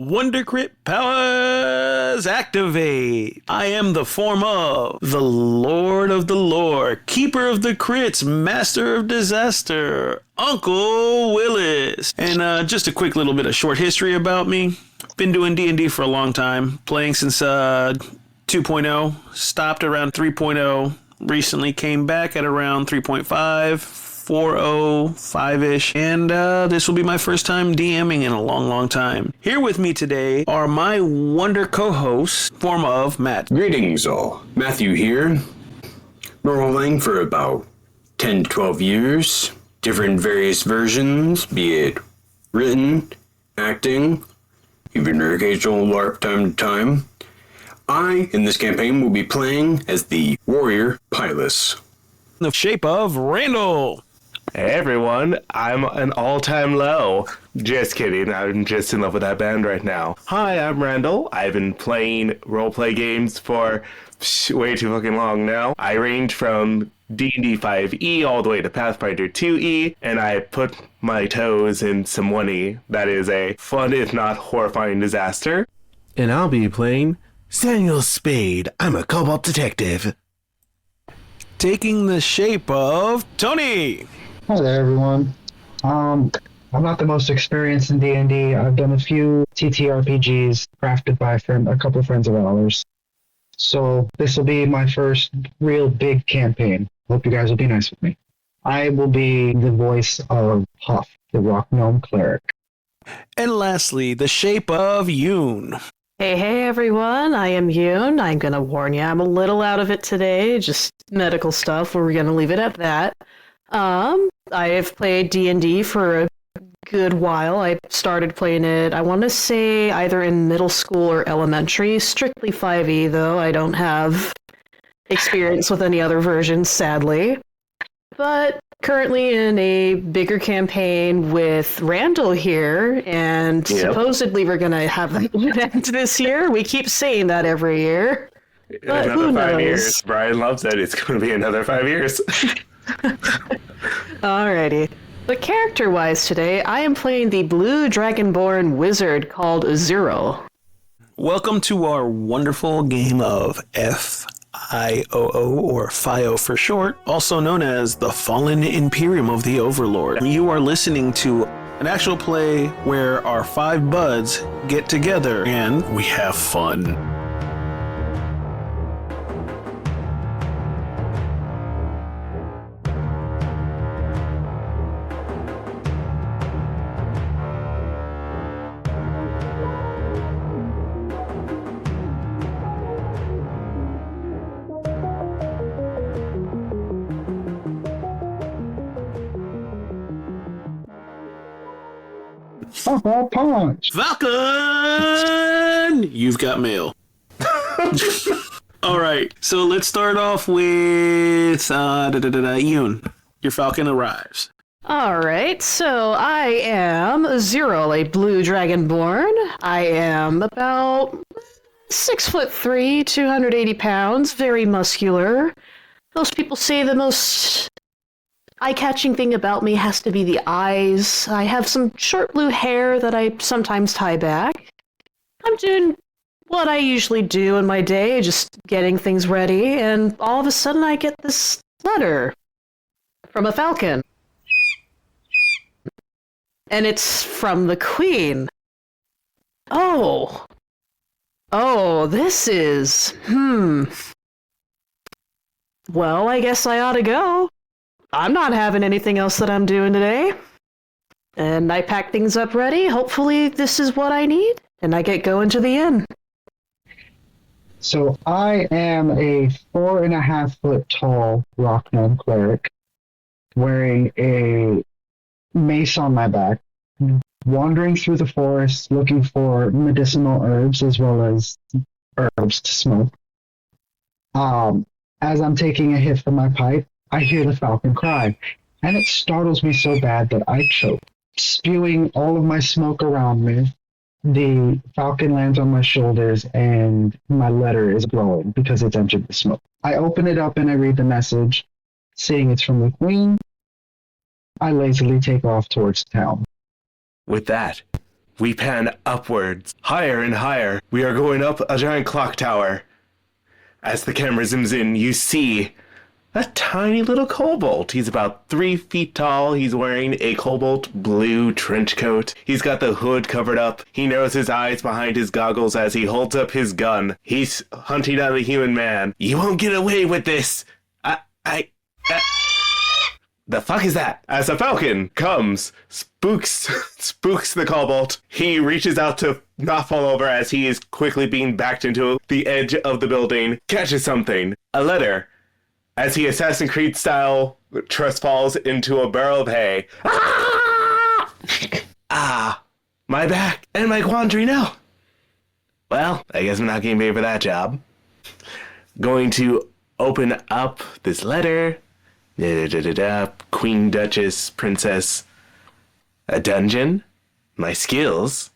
Wonder Crit powers activate. I am the form of the Lord of the Lore, Keeper of the Crits, Master of Disaster, Uncle Willis. And just a quick little bit of short history about me. Been doing D&D for a long time, playing since 2.0, stopped around 3.0, recently came back at around 3.5. 405-ish, and this will be my first time DMing in a long time. Here with me today are my wonder co-hosts, form of Matt. Greetings all, Matthew here. Been rolling for about 10 to 12 years, different various versions, be it written, acting, even an occasional LARP time to time. I, in this campaign, will be playing as the warrior Pylus. The shape of Randall. Hey everyone, I'm an all-time low. Just kidding, I'm just in love with that band right now. Hi, I'm Randall. I've been playing roleplay games for way too fucking long now. I range from D&D 5e all the way to Pathfinder 2e, and I put my toes in some 1e. That is a fun, if not horrifying disaster. And I'll be playing Samuel Spade. I'm a cobalt detective. Taking the shape of Tony. Hi there, everyone. I'm not the most experienced in D&D. I've done a few TTRPGs crafted by a couple of friends of ours. So this will be my first real big campaign. Hope you guys will be nice with me. I will be the voice of Huff, the rock gnome cleric. And lastly, the shape of Yoon. Hey everyone, I am Yoon. I'm going to warn you, I'm a little out of it today, just medical stuff, we're going to leave it at that. I have played D&D for a good while. I started playing it, I want to say, either in middle school or elementary, strictly 5e though. I don't have experience with any other versions, sadly. But currently in a bigger campaign with Randall here, and supposedly we're going to have that end this year. We keep saying that every year. But another 5 years. Brian loves it. It's going to be another 5 years. Alrighty. But character-wise today, I am playing the blue dragonborn wizard called Zero. Welcome to our wonderful game of FIOO, or FIO for short, also known as the Fallen Imperium of the Overlord. You are listening to an actual play where our 5 buds get together and we have fun. Punch! Falcon! You've got mail. Alright, so let's start off with Yoon. Your Falcon arrives. Alright, so I am Zero, a blue dragonborn. I am about 6'3", 280 pounds, very muscular. Most people say the most eye-catching thing about me has to be the eyes. I have some short blue hair that I sometimes tie back. I'm doing what I usually do in my day, just getting things ready, and all of a sudden I get this letter from a falcon. And it's from the Queen. Oh, this is... Well, I guess I ought to go. I'm not having anything else that I'm doing today. And I pack things up ready. Hopefully this is what I need. And I get going to the inn. So I am a 4.5 foot tall rock gnome cleric wearing a mace on my back, wandering through the forest looking for medicinal herbs as well as herbs to smoke. As I'm taking a hit from my pipe, I hear the falcon cry, and it startles me so bad that I choke. Spewing all of my smoke around me, the falcon lands on my shoulders, and my letter is glowing because it's entered the smoke. I open it up and I read the message. Seeing it's from the Queen, I lazily take off towards town. With that, We pan upwards, higher and higher. We are going up a giant clock tower. As the camera zooms in, you see a tiny little kobold. He's about 3 feet tall. He's wearing a cobalt blue trench coat. He's got the hood covered up. He narrows his eyes behind his goggles as he holds up his gun. He's hunting down a human man. You won't get away with this. The fuck is that? As a falcon comes, spooks the kobold. He reaches out to not fall over as he is quickly being backed into the edge of the building, catches something, a letter. As he Assassin's Creed style trust falls into a barrel of hay. My back and my quandary now. Well, I guess I'm not getting paid for that job. Going to open up this letter. Queen, Duchess, Princess. A dungeon. My skills.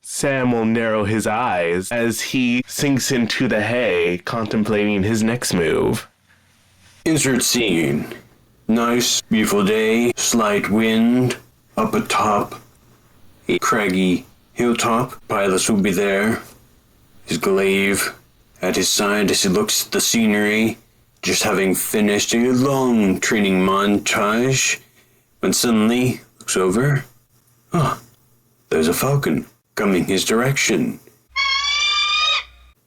Sam will narrow his eyes as he sinks into the hay, contemplating his next move. Insert scene. Nice, beautiful day, slight wind, up atop a craggy hilltop. Pilots will be there. His glaive at his side as he looks at the scenery, just having finished a long training montage, when suddenly looks over. There's a falcon coming his direction.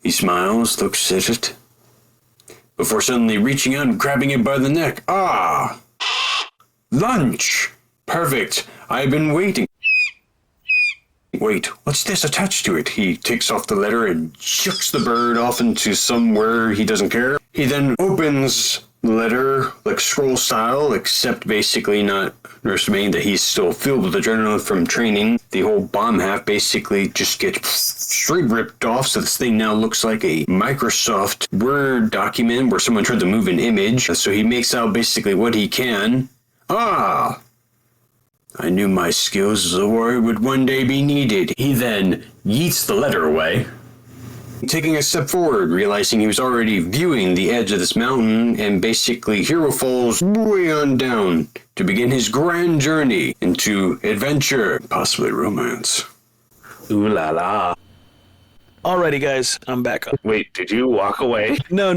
He smiles, looks at it, before suddenly reaching out and grabbing it by the neck. Lunch! Perfect. I've been waiting. Wait, what's this attached to it? He takes off the letter and chucks the bird off into somewhere he doesn't care. He then opens the letter, like scroll style, except basically not understanding that he's still filled with adrenaline from training. The whole bottom half basically just gets straight ripped off, so this thing now looks like a Microsoft Word document where someone tried to move an image. So he makes out basically what he can. I knew my skills as a warrior would one day be needed. He then yeets the letter away, taking a step forward, realizing he was already viewing the edge of this mountain, and basically hero falls way on down to begin his grand journey into adventure, possibly romance. Ooh la la. Alrighty, guys, I'm back up. Wait, did you walk away? No.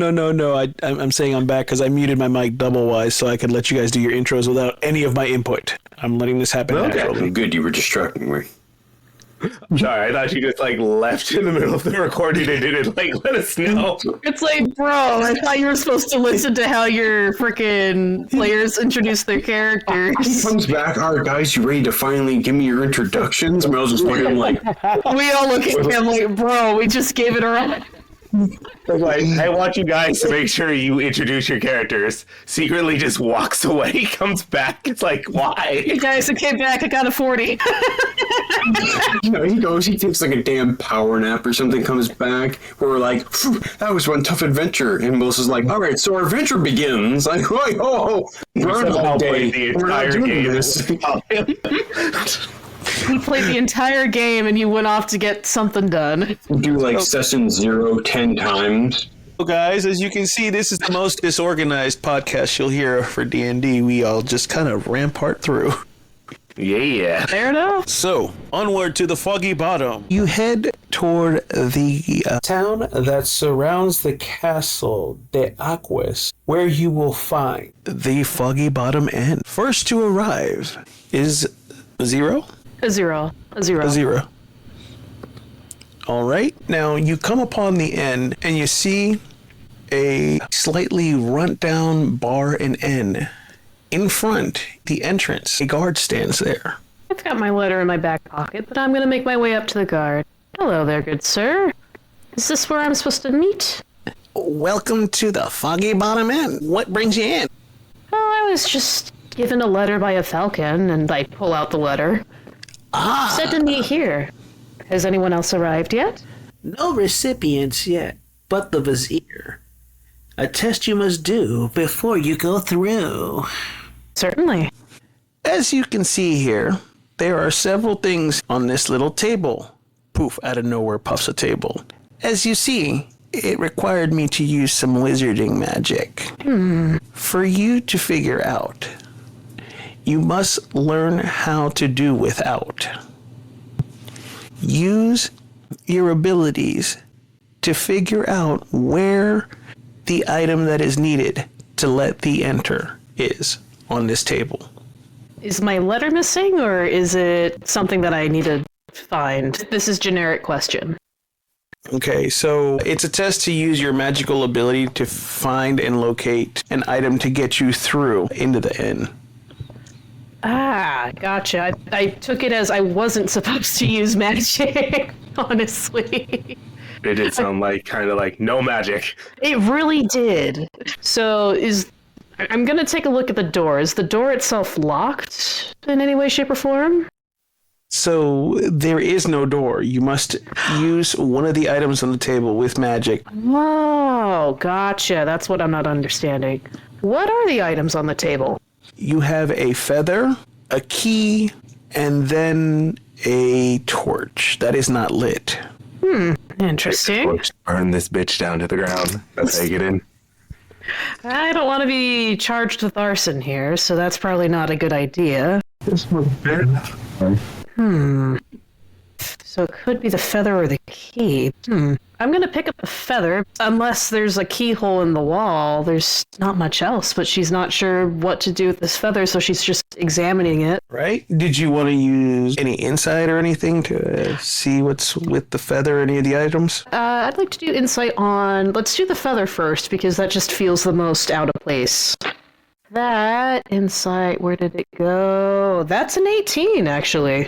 I'm saying I'm back because I muted my mic double-wise so I could let you guys do your intros without any of my input. I'm letting this happen naturally. Good, you were distracting me. Sorry, I thought you just left in the middle of the recording and didn't let us know. It's like, bro, I thought you were supposed to listen to how your freaking players introduce their characters. He comes back. All right, guys, you ready to finally give me your introductions? And I was just looking like... We all look at him like, bro, we just gave it a run. I want you guys to make sure you introduce your characters. Secretly just walks away, comes back. It's like, why? Hey guys, I came back. I got a 40. He goes, he takes like a damn power nap or something, comes back. We're like, that was one tough adventure. And Melissa's like, all right, so our adventure begins. Like, Groundhog Day. The We're not entire doing game. this. You played the entire game and you went off to get something done. Do like session 0 10 times. So guys, as you can see, this is the most disorganized podcast you'll hear for D&D. We all just kind of rampart through. Yeah. Fair enough. So, onward to the Foggy Bottom. You head toward the town that surrounds the castle de Aquas, where you will find the Foggy Bottom Inn. First to arrive is Zero? A zero. A zero. All right. Now, you come upon the inn, and you see a slightly run-down bar and inn. In front, the entrance, a guard stands there. I've got my letter in my back pocket, but I'm going to make my way up to the guard. Hello there, good sir. Is this where I'm supposed to meet? Welcome to the Foggy Bottom Inn. What brings you in? Oh, I was just given a letter by a falcon, and I pull out the letter. Said to meet here. Has anyone else arrived yet? No recipients yet, but the vizier. A test you must do before you go through. Certainly. As you can see here, there are several things on this little table. Poof, out of nowhere puffs a table. As you see, it required me to use some wizarding magic. For you to figure out, you must learn how to do without. use your abilities to figure out where the item that is needed to let thee enter is on this table. Is my letter missing, or is it something that I need to find? This is generic question. Okay, so it's a test to use your magical ability to find and locate an item to get you through into the inn. Ah, gotcha. I took it as I wasn't supposed to use magic, honestly. It did sound like kind of like no magic. It really did. So I'm going to take a look at the door. Is the door itself locked in any way, shape, or form? So there is no door. You must use one of the items on the table with magic. Oh, gotcha. That's what I'm not understanding. What are the items on the table? You have a feather, a key, and then a torch that is not lit. Interesting. Burn this bitch down to the ground. That's how you get in. I don't want to be charged with arson here, so that's probably not a good idea. This was fair enough. So it could be the feather or the key. I'm going to pick up the feather. Unless there's a keyhole in the wall, there's not much else, but she's not sure what to do with this feather, so she's just examining it. Right? Did you want to use any insight or anything to see what's with the feather, any of the items? I'd like to do insight on... Let's do the feather first, because that just feels the most out of place. That insight, where did it go? That's an 18, actually.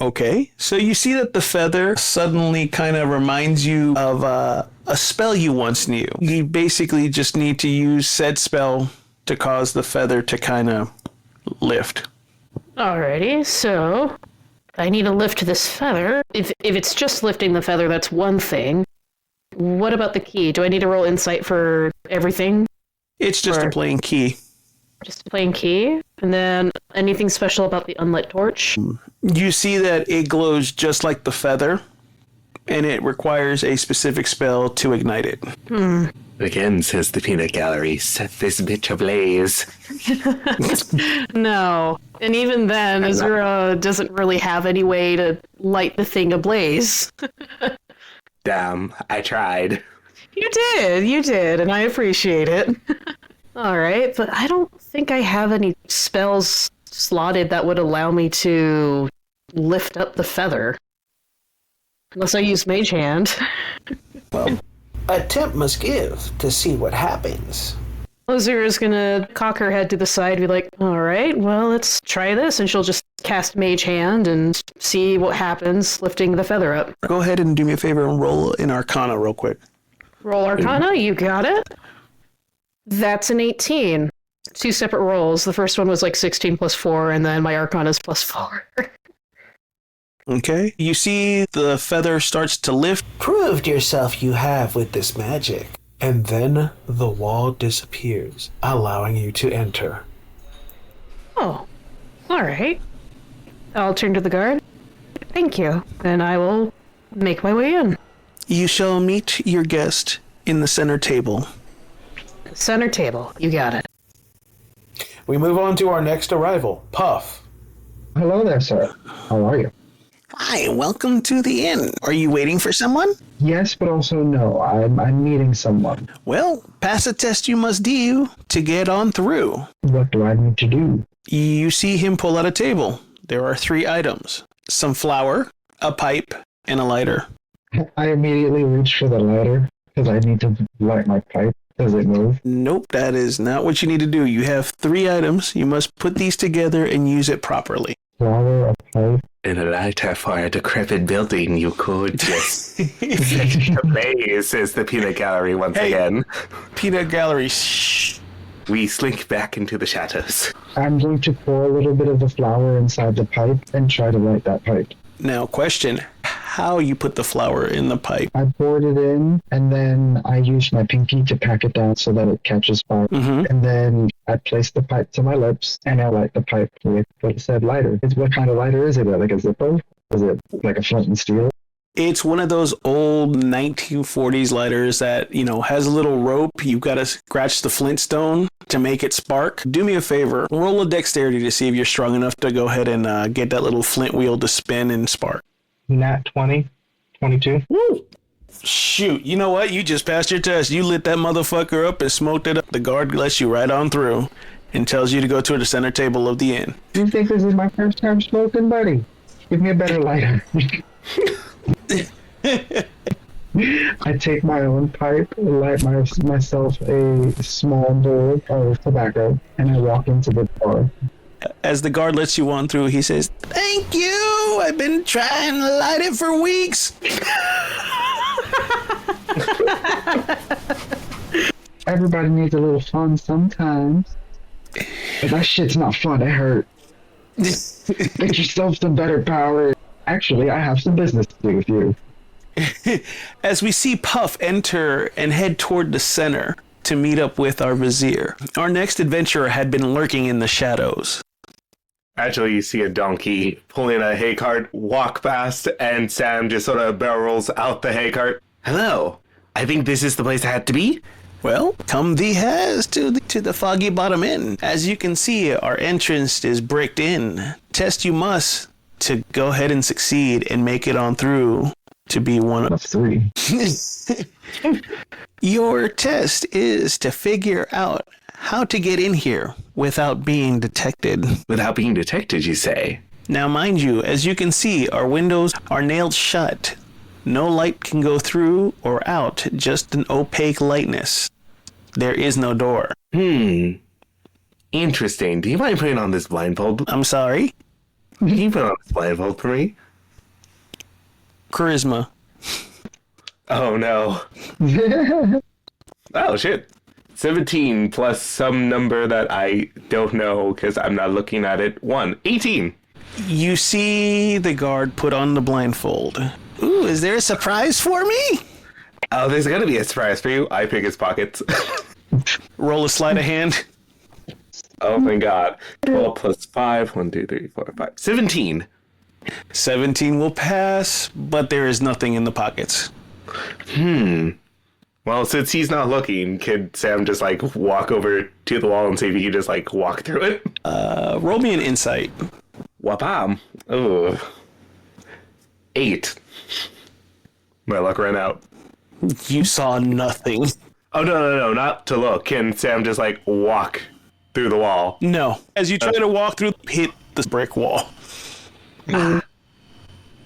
Okay, so you see that the feather suddenly kind of reminds you of a spell you once knew. You basically just need to use said spell to cause the feather to kind of lift. Alrighty, so I need to lift this feather. If it's just lifting the feather, that's one thing. What about the key? Do I need to roll insight for everything? It's just a plain key. Just a plain key? And then anything special about the unlit torch? You see that it glows just like the feather, and it requires a specific spell to ignite it. Again, says the peanut gallery, set this bitch ablaze. No. And even then, Azura doesn't really have any way to light the thing ablaze. Damn, I tried. You did, and I appreciate it. Alright, but I don't think I have any spells slotted that would allow me to lift up the feather. Unless I use Mage Hand. Well, attempt must give to see what happens. Azura's gonna cock her head to the side and be like, alright, well, let's try this, and she'll just cast Mage Hand and see what happens lifting the feather up. Go ahead and do me a favor and roll an Arcana real quick. Roll Arcana, you got it. That's an 18. 2 separate rolls. The first one was like 16 plus 4, and then my Arcana's plus 4. Okay. You see the feather starts to lift. Proved yourself you have with this magic. And then the wall disappears, allowing you to enter. Oh, alright. I'll turn to the guard. Thank you. And I will make my way in. You shall meet your guest in the center table. Center table. You got it. We move on to our next arrival, Puff. Hello there, sir. How are you? Hi, welcome to the inn. Are you waiting for someone? Yes, but also no. I'm meeting someone. Well, pass a test you must do to get on through. What do I need to do? You see him pull out a table. There are 3 items. Some flour, a pipe, and a lighter. I immediately reach for the lighter because I need to light my pipe. Does it move? Nope, that is not what you need to do. You have 3 items. You must put these together and use it properly. Flower, a pipe. In a lighter for a decrepit building, you could just set it ablaze, says the peanut gallery once again. Peanut gallery, shh. We slink back into the shadows. I'm going to pour a little bit of the flour inside the pipe and try to light that pipe. Now, question. How you put the flour in the pipe? I poured it in, and then I used my pinky to pack it down so that it catches fire. And then I place the pipe to my lips, and I light the pipe with what it said lighter. What kind of lighter is it? Like a Zippo? Is it like a flint and steel? It's one of those old 1940s lighters that, has a little rope. You've got to scratch the flintstone to make it spark. Do me a favor. Roll a dexterity to see if you're strong enough to go ahead and get that little flint wheel to spin and spark. Nat 20, 22. Woo! Shoot, you know what? You just passed your test. You lit that motherfucker up and smoked it up. The guard lets you right on through and tells you to go to the center table of the inn. Do you think this is my first time smoking, buddy? Give me a better lighter. I take my own pipe, light myself a small bowl of tobacco, and I walk into the bar. As the guard lets you on through, he says, "Thank you! I've been trying to light it for weeks." Everybody needs a little fun sometimes. But that shit's not fun, it hurt. Get yourself some better power. Actually, I have some business to do with you. As we see Puff enter and head toward the center to meet up with our vizier, our next adventurer had been lurking in the shadows. Actually, you see a donkey pulling a hay cart walk past, and Sam just sort of barrels out the hay cart. Hello, I think this is the place I had to be. Well, come thee has to the Foggy Bottom Inn. As you can see, our entrance is bricked in. Test you must to go ahead and succeed and make it on through to be one of 3. Your test is to figure out how to get in here without being detected. Without being detected, you say? Now, mind you, as you can see, our windows are nailed shut. No light can go through or out, just an opaque lightness. There is no door. Interesting. Do you mind putting on this blindfold? I'm sorry? Can you put on this blindfold for me? Charisma. Oh, no. Oh, shit. 17 plus some number that I don't know because I'm not looking at it. 18. You see the guard put on the blindfold. Ooh, is there a surprise for me? Oh, there's gonna be a surprise for you. I pick his pockets. Roll a sleight of hand. Oh my god. 12 plus 5. 1, 2, 3, 4, 5. 17. 17 will pass, but there is nothing in the pockets. Well, since he's not looking, could Sam just like walk over to the wall and see if he can just like walk through it? Roll me an insight. Wapam. Oh. 8. My luck ran out. You saw nothing. Oh, no, not to look. Can Sam just like walk through the wall? No. As you try to walk through, hit the brick wall. Can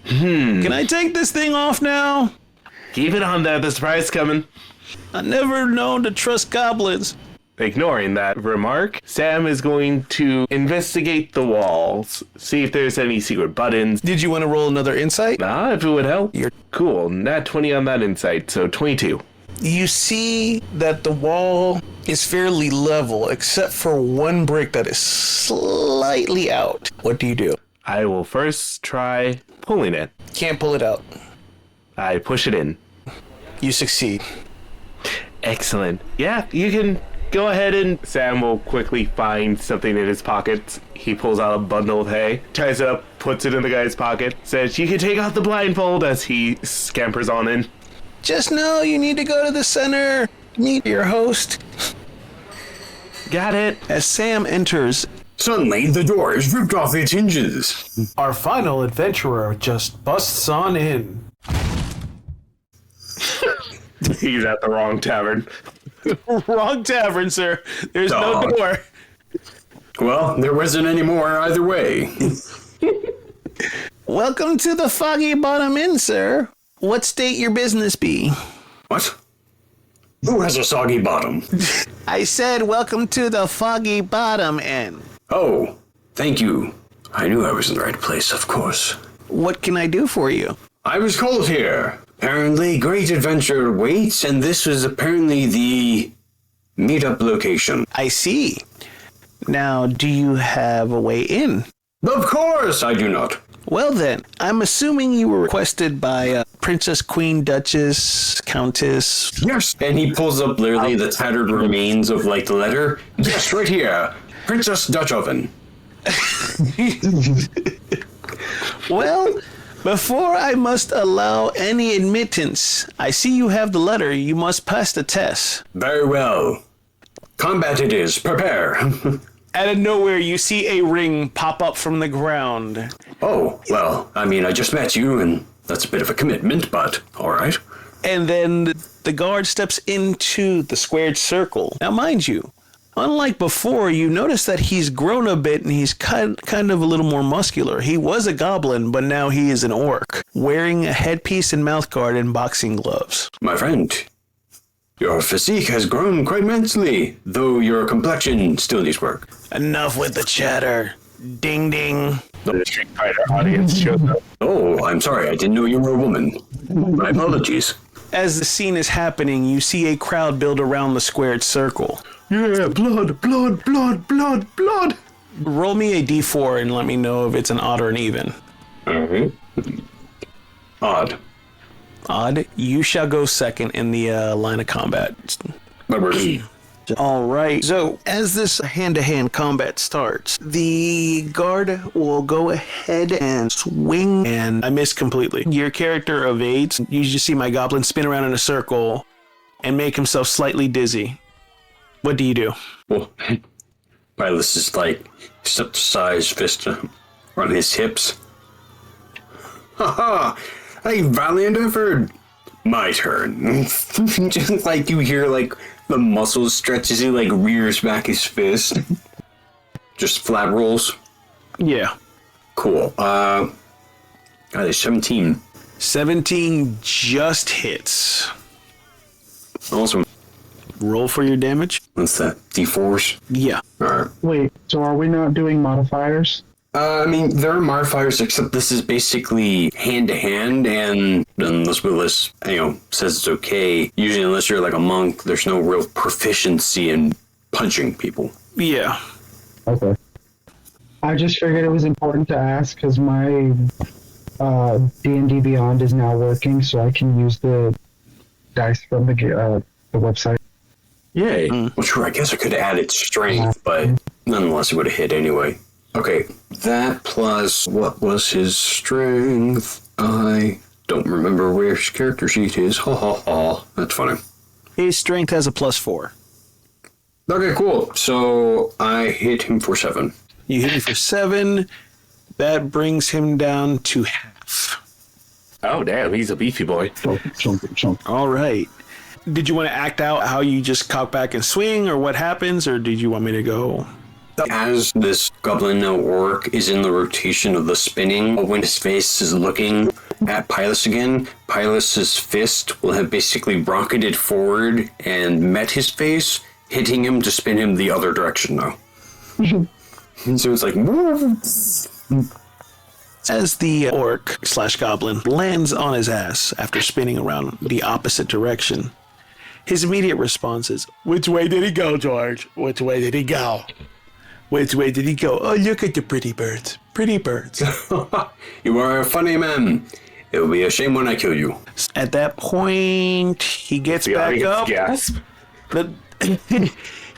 I take this thing off now? Keep it on there. The surprise coming. I never known to trust goblins. Ignoring that remark, Sam is going to investigate the walls, see if there's any secret buttons. Did you want to roll another insight? If it would help. You're cool. Nat 20 on that insight, so 22. You see that the wall is fairly level, except for one brick that is slightly out. What do you do? I will first try pulling it. Can't pull it out. I push it in. You succeed. Excellent. Yeah, you can go ahead, and Sam will quickly find something in his pockets. He pulls out a bundle of hay, ties it up, puts it in the guy's pocket, says, "You can take out the blindfold," as he scampers on in. Just know you need to go to the center, meet your host. Got it. As Sam enters, Suddenly, the door is ripped off its hinges. Our final adventurer just busts on in. He's at the wrong tavern. wrong tavern, sir. There's no Dog. door. Well, there wasn't any more either way. Welcome to the Foggy Bottom Inn, sir. What state your business be? What? Who has a soggy bottom? I said welcome to the Foggy Bottom Inn. Oh, thank you. I knew I was in the right place, of course. What can I do for you? I was called here. Apparently, great adventure waits, and this was apparently the meetup location. I see. Now, do you have a way in? Of course I do not. Well then, I'm assuming you were requested by Princess, Queen, Duchess, Countess. Yes. And he pulls up literally the tattered remains of, like, the letter. Yes, right here. Princess Dutch Oven. Well, before I must allow any admittance, I see you have the letter. You must pass the test. Very well. Combat it is. Prepare. Out of nowhere, you see a ring pop up from the ground. Oh, well, I mean, I just met you, and That's a bit of a commitment, but all right. And then the guard steps into the squared circle. Now, mind you, unlike before, you notice that he's grown a bit and he's kind of a little more muscular. He was a goblin, but now he is an orc, wearing a headpiece and mouthguard and boxing gloves. My friend, your physique has grown quite immensely, though your complexion still needs work. Enough with the chatter. Ding ding. The Street Fighter audience shows up. Oh, I'm sorry, I didn't know you were a woman. My apologies. As the scene is happening, you see a crowd build around the squared circle. Yeah, blood, blood, blood, blood, blood. Roll me a d4 and let me know if it's an odd or an even. Alright. Odd. Odd. You shall go second in the line of combat. That works. All right. So as this hand-to-hand combat starts, the guard will go ahead and swing, and I missed completely. Your character evades. You just see my goblin spin around in a circle and make himself slightly dizzy. What do you do? Well, Pilus is like, stepped aside, his fist on his hips. Haha! A valiant effort! My turn. Just like you hear, like, the muscles stretch as he, like, rears back his fist. Just flat rolls. Yeah. Cool. Got a 17. 17 just hits. Awesome. Roll for your damage. What's that? D4s? Yeah. Alright. Wait, so are we not doing modifiers? I mean, there are modifiers, except this is basically hand-to-hand, and unless Willis, says it's okay, usually unless you're like a monk, there's no real proficiency in punching people. Yeah. Okay. I just figured it was important to ask because my D&D Beyond is now working, so I can use the dice from the website. Yay. Well, sure, I guess I could have added strength, but nonetheless, it would have hit anyway. Okay, that plus what was his strength? I don't remember where his character sheet is. Ha ha ha. That's funny. His strength has a +4. Okay, cool. So I hit him for 7. You hit him for 7. That brings him down to half. Oh, damn, he's a beefy boy. Chunk. All right. Did you want to act out how you just cock back and swing, or what happens, or did you want me to go? As this goblin orc is in the rotation of the spinning, when his face is looking at Pilus again, Pilus's fist will have basically rocketed forward and met his face, hitting him to spin him the other direction now. And so it's like... As the orc/goblin lands on his ass after spinning around the opposite direction, his immediate response is, "Which way did he go, George? Which way did he go? Which way did he go? Oh, look at the pretty birds. Pretty birds." You are a funny man. It will be a shame when I kill you. At that point, he gets back up. Gasp.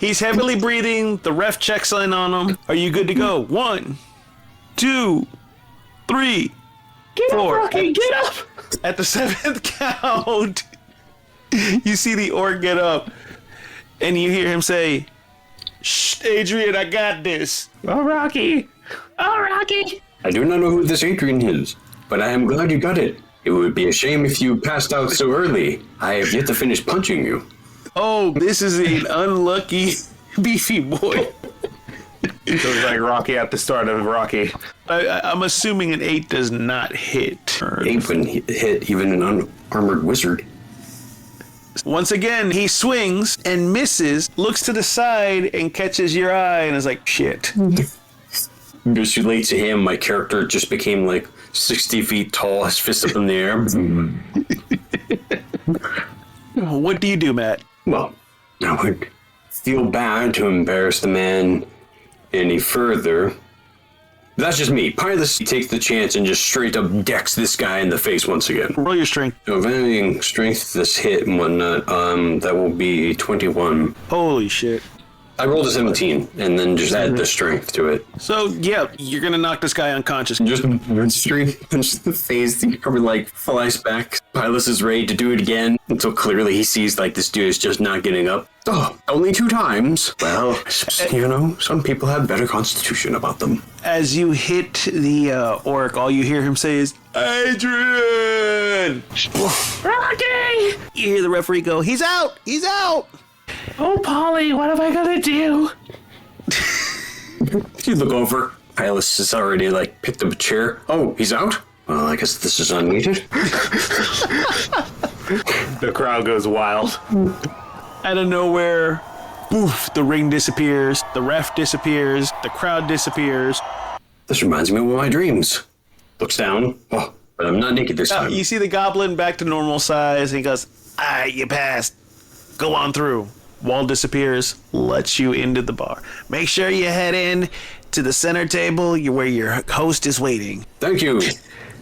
He's heavily breathing. The ref checks in on him. Are you good to go? 1, 2, 3, 4. Rocky, get up! At the 7th count, you see the orc get up, and you hear him say, "Shh, Adrian, I got this." Oh, Rocky! Oh, Rocky! I do not know who this Adrian is, but I am glad you got it. It would be a shame if you passed out so early. I have yet to finish punching you. Oh, this is an unlucky beefy boy. So it's like Rocky at the start of Rocky. I'm assuming an 8 does not hit. 8 wouldn't hit even an unarmored wizard. Once again, he swings and misses, looks to the side and catches your eye and is like, shit. Just relate to him, my character just became like 60 feet tall, his fist up in the air. What do you do, Matt? Well, I would feel bad to embarrass the man any further. That's just me. Pilus takes the chance and just straight up decks this guy in the face once again. Roll your strength. So strength this hit and whatnot, that will be 21. Holy shit. I rolled a 17, and then just add the strength to it. So, yeah, you're going to knock this guy unconscious. Just straight punch the face. He probably like flies back. Pilus is ready to do it again until clearly he sees like this dude is just not getting up. Oh, only 2 times. Well, you know, some people have better constitution about them. As you hit the orc, all you hear him say is, Adrian! Rocky! You hear the referee go, he's out! He's out! Oh, Polly, what am I gonna do? You look over. Pilus has already like picked up a chair. Oh, he's out? Well, I guess this is unneeded. The crowd goes wild. Out of nowhere, poof, the ring disappears, the ref disappears, the crowd disappears. This reminds me of my dreams. Looks down. Oh, but I'm not naked this time. You see the goblin back to normal size, and he goes, you passed. Go on through. Wall disappears, lets you into the bar. Make sure you head in to the center table where your host is waiting. Thank you.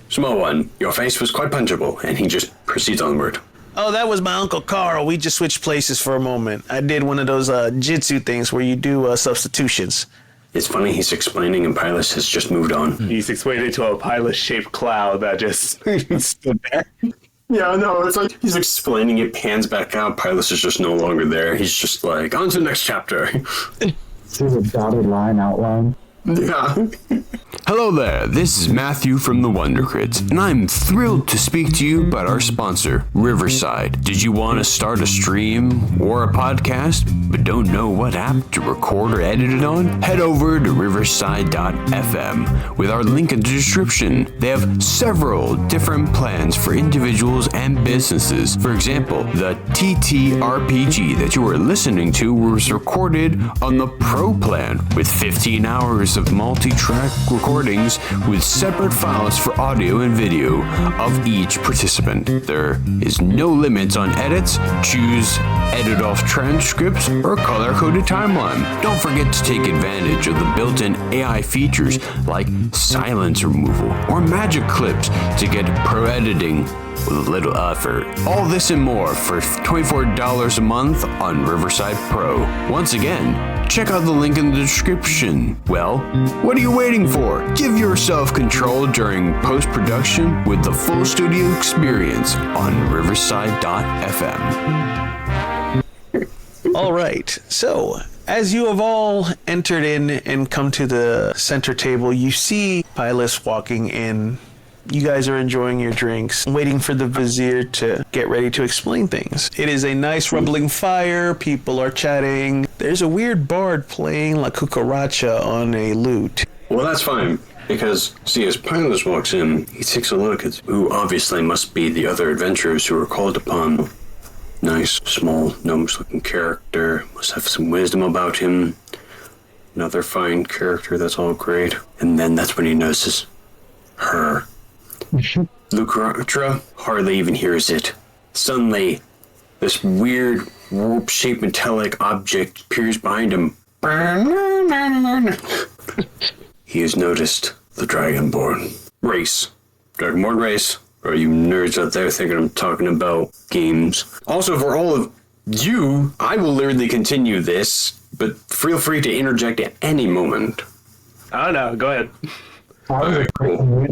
Small one, your face was quite punchable, and he just proceeds onward. Oh, that was my Uncle Carl. We just switched places for a moment. I did one of those jitsu things where you do substitutions. It's funny he's explaining, and Pilus has just moved on. He's explained it to a pilot-shaped cloud that just stood there. Yeah, no, it's like he's explaining it, pans back out. Pilus is just no longer there. He's just like, on to the next chapter. See the dotted line outline. Yeah. Hello there, this is Matthew from the Wonder Crits, and I'm thrilled to speak to you about our sponsor, Riverside. Did you want to start a stream or a podcast, but don't know what app to record or edit it on? Head over to riverside.fm with our link in the description. They have several different plans for individuals and businesses. For example, the TTRPG that you are listening to was recorded on the Pro plan with 15 hours of multi-track recordings with separate files for audio and video of each participant. There is no limits on edits. Choose edit off transcripts or color-coded timeline. Don't forget to take advantage of the built-in AI features like silence removal or magic clips to get pro editing with a little effort. All this and more for $24 a month on Riverside Pro. Once again, check out the link in the description. Well, what are you waiting for? Give yourself control during post-production with the full studio experience on riverside.fm. All right, so as you have all entered in and come to the center table, you see Pilus walking in. You guys are enjoying your drinks, waiting for the vizier to get ready to explain things. It is a nice rumbling fire, people are chatting. There's a weird bard playing La Cucaracha on a lute. Well, that's fine, because, see, as Pilus walks in, he takes a look at who obviously must be the other adventurers who are called upon. Nice, small, gnomes-looking character, must have some wisdom about him. Another fine character, that's all great. And then that's when he notices her. Lucratra hardly even hears it. Suddenly, this weird, warp-shaped metallic object appears behind him. He has noticed the Dragonborn race. Dragonborn race. Or you nerds out there thinking I'm talking about games. Also, for all of you, I will literally continue this, but feel free to interject at any moment. I don't know, go ahead. Alright, cool.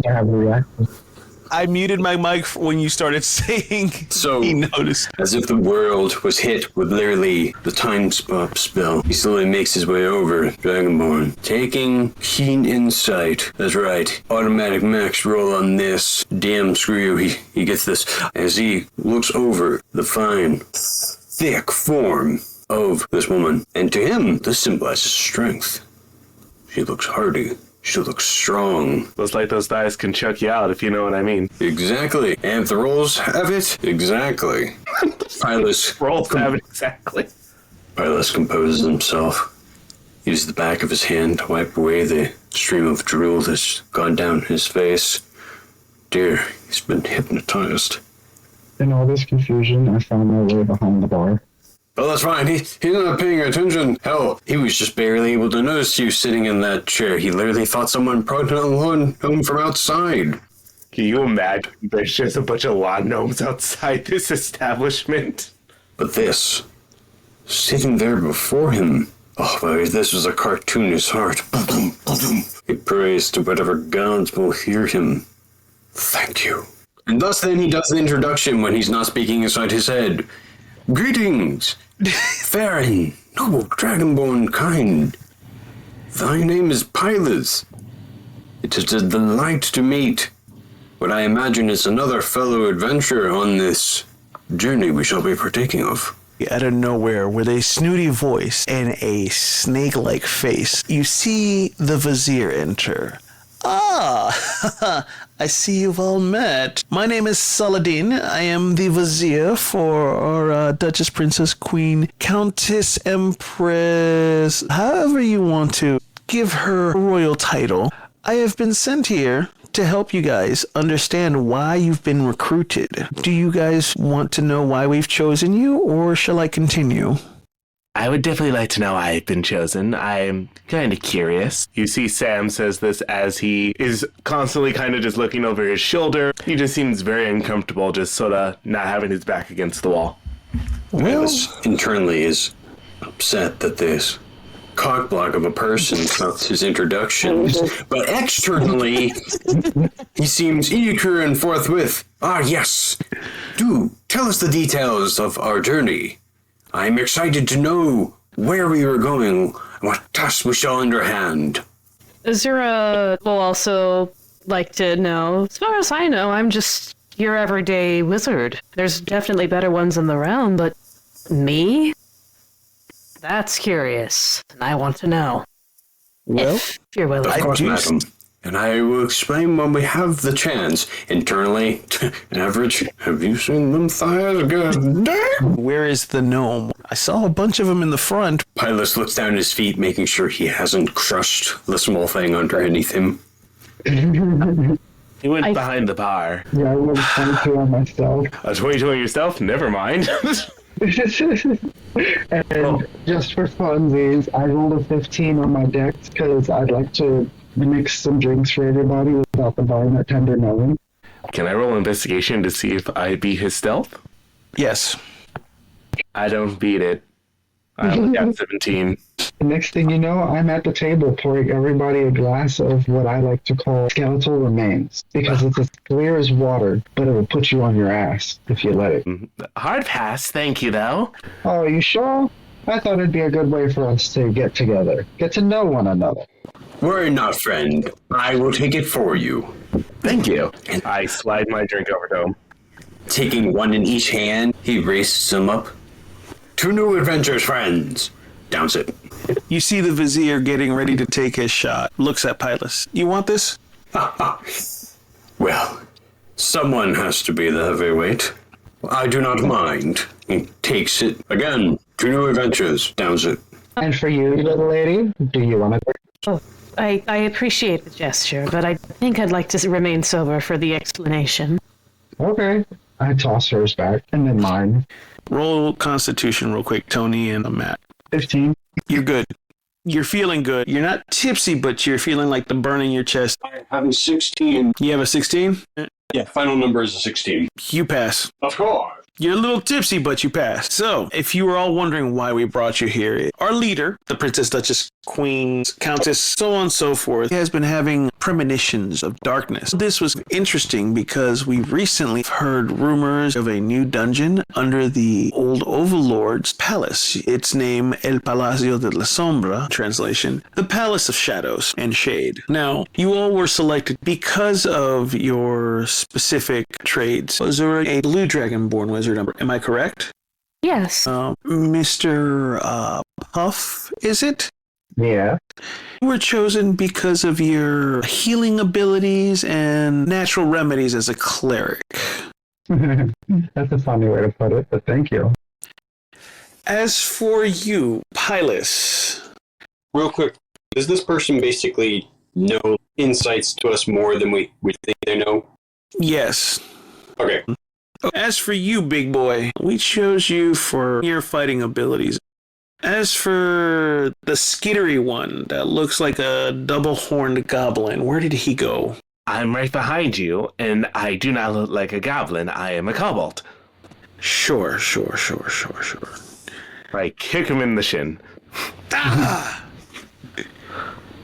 I muted my mic when you started saying So, he noticed. as if the world was hit with literally the time spell, he slowly makes his way over Dragonborn, taking keen insight. That's right, automatic max roll on this. Damn, screw you, he gets this. As he looks over the fine, thick form of this woman, and to him, this symbolizes strength. She looks hardy. She looks strong. Looks like those dice can chuck you out, if you know what I mean. Exactly. And if the rolls have it, exactly. Pilus Rolls have it exactly. Pilus composes himself. Uses the back of his hand to wipe away the stream of drool that's gone down his face. Dear, he's been hypnotized. In all this confusion, I found my way behind the bar. Oh, that's fine. He's not paying attention. Hell, he was just barely able to notice you sitting in that chair. He literally thought someone brought him home from outside. Can you imagine there's just a bunch of lawn gnomes outside this establishment? But this, sitting there before him, Oh, but if this was a cartoonist's heart, he prays to whatever gods will hear him. Thank you. And thus then he does the introduction when he's not speaking inside his head. Greetings, fair and noble dragonborn kind. Thy name is Pylus. It is a delight to meet what I imagine is another fellow adventurer on this journey we shall be partaking of. Out of nowhere, with a snooty voice and a snake-like face, you see the vizier enter. Ah, I see you've all met. My name is Saladin. I am the vizier for our Duchess, Princess, Queen, Countess, Empress, however you want to give her a royal title. I have been sent here to help you guys understand why you've been recruited. Do you guys want to know why we've chosen you, or shall I continue? I would definitely like to know why I've been chosen. I'm kind of curious. You see Sam says this as he is constantly kind of just looking over his shoulder. He just seems very uncomfortable, just sort of not having his back against the wall. Well, internally is upset that this cockblock of a person stopped his introductions, but externally, he seems eager and forthwith. Ah, yes. Do tell us the details of our journey. I'm excited to know where we are going and what tasks we shall underhand. Azura will also like to know, as far as I know, I'm just your everyday wizard. There's definitely better ones in the realm, but me? That's curious, and I want to know. Well, if you're willing. Of course, madam. And I will explain when we have the chance. Internally, average, have you seen them thighs? God damn! Where is the gnome? I saw a bunch of them in the front. Pylus looks down at his feet, making sure he hasn't crushed the small thing underneath him. He went behind the bar. Yeah, I rolled 22 on myself. A 22 on yourself? Never mind. And just for funsies, I rolled a 15 on my dex because I'd like to mix some drinks for everybody without the bartender knowing. Can I roll investigation to see if I beat his stealth? Yes. I don't beat it. I only got 17. The next thing you know, I'm at the table pouring everybody a glass of what I like to call skeletal remains, because it's as clear as water, but it will put you on your ass if you let it. Hard pass, thank you, though. Oh, you sure? I thought it'd be a good way for us to get together, get to know one another. Worry not, friend. I will take it for you. Thank you. I slide my drink over to him. Taking one in each hand, he raises them up. 2 new adventures, friends. Downs it. You see the vizier getting ready to take his shot. Looks at Pylus. You want this? Well, someone has to be the heavyweight. I do not mind. He takes it. Again, 2 new adventures. Downs it. And for you, little lady, do you want to... Oh, I appreciate the gesture, but I think I'd like to remain sober for the explanation. Okay. I toss hers back, and then mine. Roll Constitution real quick, Tony and Matt. 15. You're good. You're feeling good. You're not tipsy, but you're feeling like the burn in your chest. I have a 16. You have a 16? Yeah, final number is a 16. You pass. Of course. You're a little tipsy, but you passed. So, if you were all wondering why we brought you here, our leader, the Princess, Duchess, Queen, Countess, so on and so forth, has been having premonitions of darkness. This was interesting because we recently heard rumors of a new dungeon under the old Overlord's palace. Its name, El Palacio de la Sombra, translation, the Palace of Shadows and Shade. Now, you all were selected because of your specific trades. Azura, a blue dragonborn wizard, am I correct? Yes. Mr. Puff, is it? Yeah. You were chosen because of your healing abilities and natural remedies as a cleric. That's a funny way to put it, but thank you. As for you, Pylus. Real quick, does this person basically know insights to us more than we think they know? Yes. Okay. As for you, big boy, we chose you for your fighting abilities. As for the skittery one that looks like a double-horned goblin, where did he go? I'm right behind you, and I do not look like a goblin. I am a kobold. Sure. I kick him in the shin.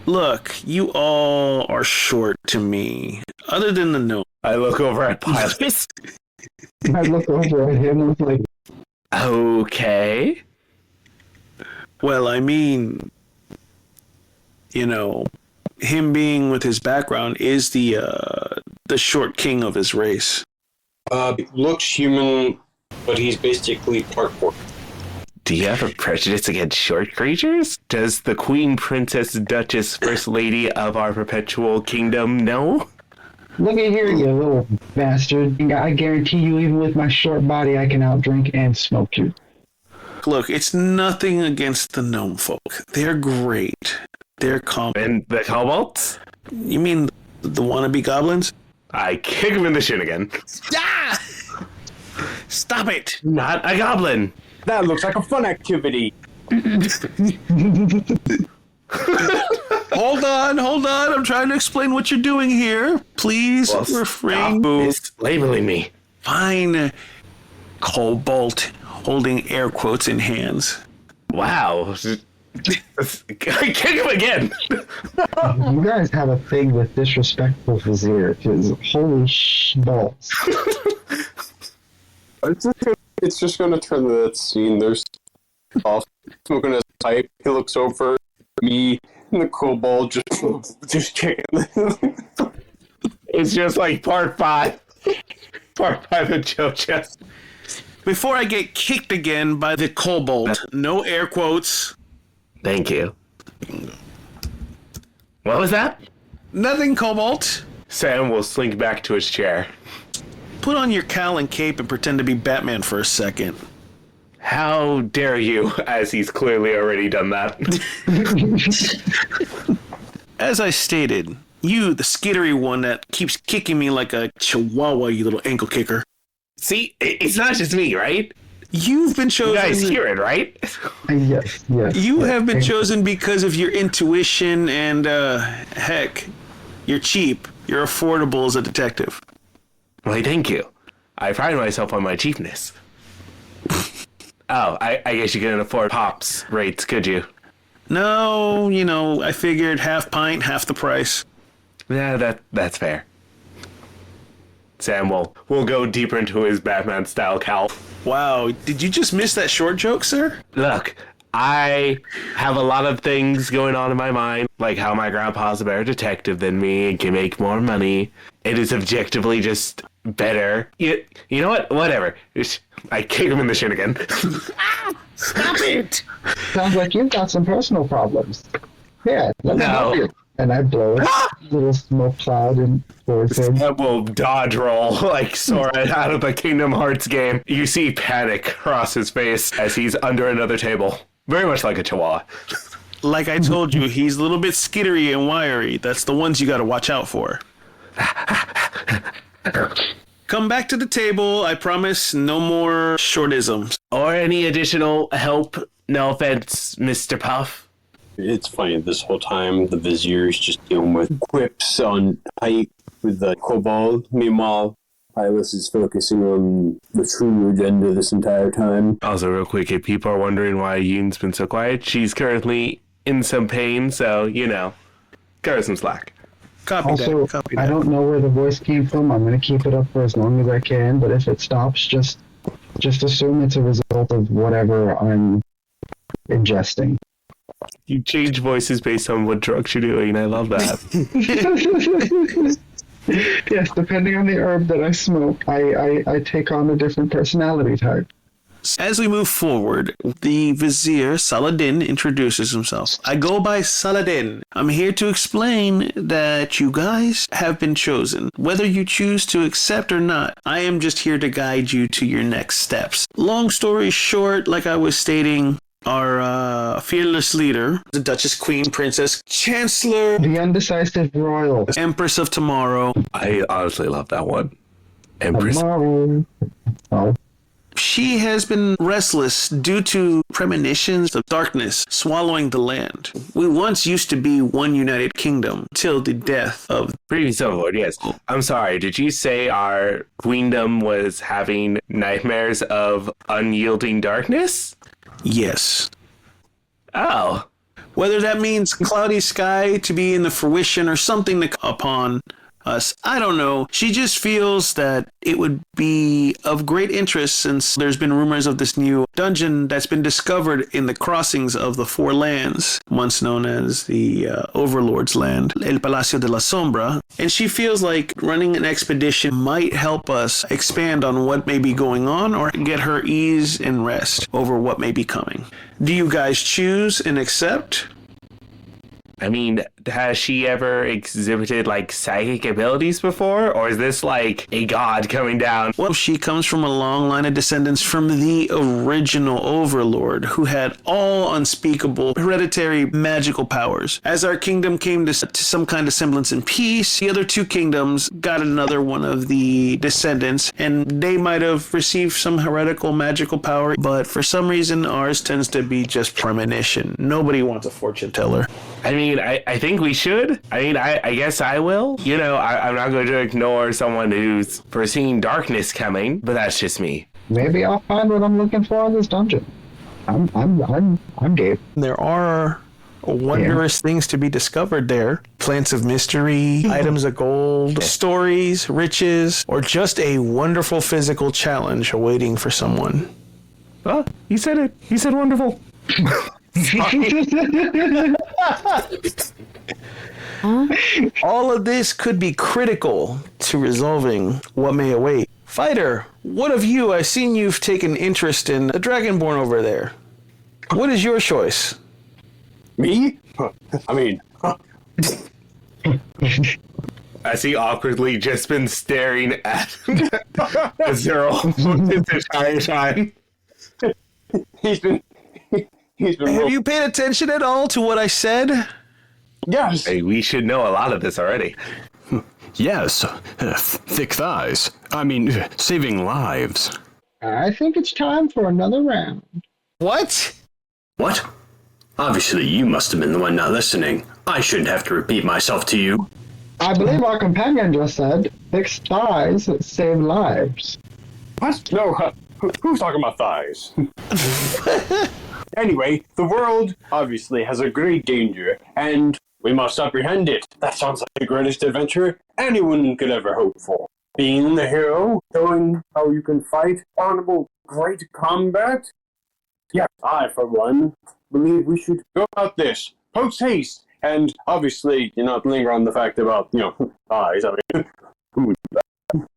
Look, you all are short to me. Other than the gnome. I look over at Pilot. I look over at him and like, Okay. Well, I mean, him being with his background is the short king of his race. Looks human, but he's basically parkour. Do you have a prejudice against short creatures? Does the Queen, Princess, Duchess, First Lady of our perpetual kingdom know? look at here, you little bastard. I guarantee you, even with my short body, I can outdrink and smoke you. Look, it's nothing against the gnome folk. They're great. They're calm. And the kobolds? You mean the wannabe goblins? I kick him in the shin again. Ah! Stop it! Not a goblin. That looks like a fun activity. Hold on. I'm trying to explain what you're doing here. Please refrain. Stop labeling me. Fine. Cobalt holding air quotes in hands. Wow. I kick him again. You guys have a thing with disrespectful vizier. Holy balls. It's just going to turn to that scene. There's off smoking his pipe. He looks over at me and the kobold just kicking. It's just like part 5. Part 5 of JoJo. Before I get kicked again by the kobold, no air quotes. Thank you. What was that? Nothing, Cobalt. Sam will slink back to his chair. Put on your cowl and cape and pretend to be Batman for a second. How dare you, as he's clearly already done that. As I stated, you, the skittery one that keeps kicking me like a chihuahua, you little ankle kicker. See, it's not just me, right? You've been chosen. You guys hear it, right? Yes. You have been chosen because of your intuition and, heck, you're cheap. You're affordable as a detective. Why, thank you. I pride myself on my cheapness. Oh, I guess you couldn't afford Pop's rates, could you? No, I figured half pint, half the price. Yeah, that's fair. Sam will go deeper into his Batman-style cowl. Wow, did you just miss that short joke, sir? Look, I have a lot of things going on in my mind, like how my grandpa's a better detective than me and can make more money. It is objectively just better. You know what? Whatever. I kick him in the shin again. Stop it! Sounds like you've got some personal problems. Yeah, let me help you. And I blow a little smoke cloud in towards him. That will dodge roll like Sora out of a Kingdom Hearts game. You see panic cross his face as he's under another table. Very much like a chihuahua. Like I told you, he's a little bit skittery and wiry. That's the ones you gotta watch out for. Come back to the table. I promise no more shortisms. Or any additional help. No offense, Mr. Puff. It's funny, this whole time the vizier's just dealing with quips on height with the kobold. Meanwhile, Hylas is focusing on the true agenda this entire time. Also, real quick, if people are wondering why Yoon's been so quiet, she's currently in some pain, so, cut her some slack. Copy Also, that. I don't know where the voice came from. I'm going to keep it up for as long as I can, but if it stops, just assume it's a result of whatever I'm ingesting. You change voices based on what drugs you're doing. I love that. Yes, depending on the herb that I smoke, I take on a different personality type. As we move forward, the Vizier, Saladin, introduces himself. I go by Saladin. I'm here to explain that you guys have been chosen. Whether you choose to accept or not, I am just here to guide you to your next steps. Long story short, like I was stating, our fearless leader, the Duchess, Queen, Princess, Chancellor, The undecisive royal. Empress of Tomorrow. I honestly love that one. Empress. Tomorrow. Oh. She has been restless due to premonitions of darkness swallowing the land. We once used to be one united kingdom till the death of... Previous overlord, yes. I'm sorry, did you say our queendom was having nightmares of unyielding darkness? Yes. Oh, Whether that means cloudy sky to be in the fruition or something to come upon us, I don't know. She just feels that it would be of great interest since there's been rumors of this new dungeon that's been discovered in the crossings of the Four Lands, once known as the Overlord's Land, El Palacio de la Sombra. And she feels like running an expedition might help us expand on what may be going on or get her ease and rest over what may be coming. Do you guys choose and accept? I mean, has she ever exhibited, like, psychic abilities before? Or is this, like, a god coming down? Well, she comes from a long line of descendants from the original Overlord, who had all unspeakable hereditary magical powers. As our kingdom came to some kind of semblance in peace, the other two kingdoms got another one of the descendants, and they might have received some heretical magical power, but for some reason, ours tends to be just premonition. Nobody wants a fortune teller. I mean, I think we should. I mean, I guess I will. You know, I'm not going to ignore someone who's foreseeing darkness coming, but that's just me. Maybe I'll find what I'm looking for in this dungeon. I'm Dave. There are wondrous things to be discovered there. Plants of mystery, items of gold, stories, riches, or just a wonderful physical challenge awaiting for someone. Oh, you said it. You said wonderful. All of this could be critical to resolving what may await. Fighter, what of you? I've seen you've taken interest in the Dragonborn over there. What is your choice? Me? I mean, As he awkwardly just been staring at Zero his entire time. he's been Have you paid attention at all to what I said? Yes. Hey, we should know a lot of this already. Yes, thick thighs. I mean, saving lives. I think it's time for another round. What? What? Obviously, you must have been the one not listening. I shouldn't have to repeat myself to you. I believe our companion just said, fixed thighs save lives. What? No, who's talking about thighs? Anyway, the world obviously has a great danger, and we must apprehend it. That sounds like the greatest adventure anyone could ever hope for. Being the hero, showing how you can fight honorable, great combat. Yes, I, for one, believe we should go about this post haste, and obviously, not linger on the fact about, thighs. I mean,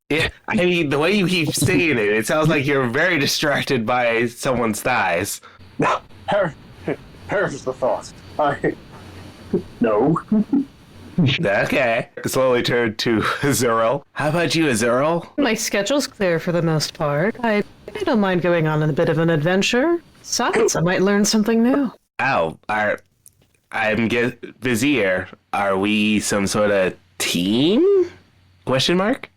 Yeah, I mean, the way you keep saying it sounds like you're very distracted by someone's thighs. Perish the thought. No. Okay. Slowly turn to Azuriel. How about you, Azuriel? My schedule's clear for the most part. I don't mind going on a bit of an adventure. Besides, I might learn something new. Oh, Vizier. Are we some sort of team? Question mark?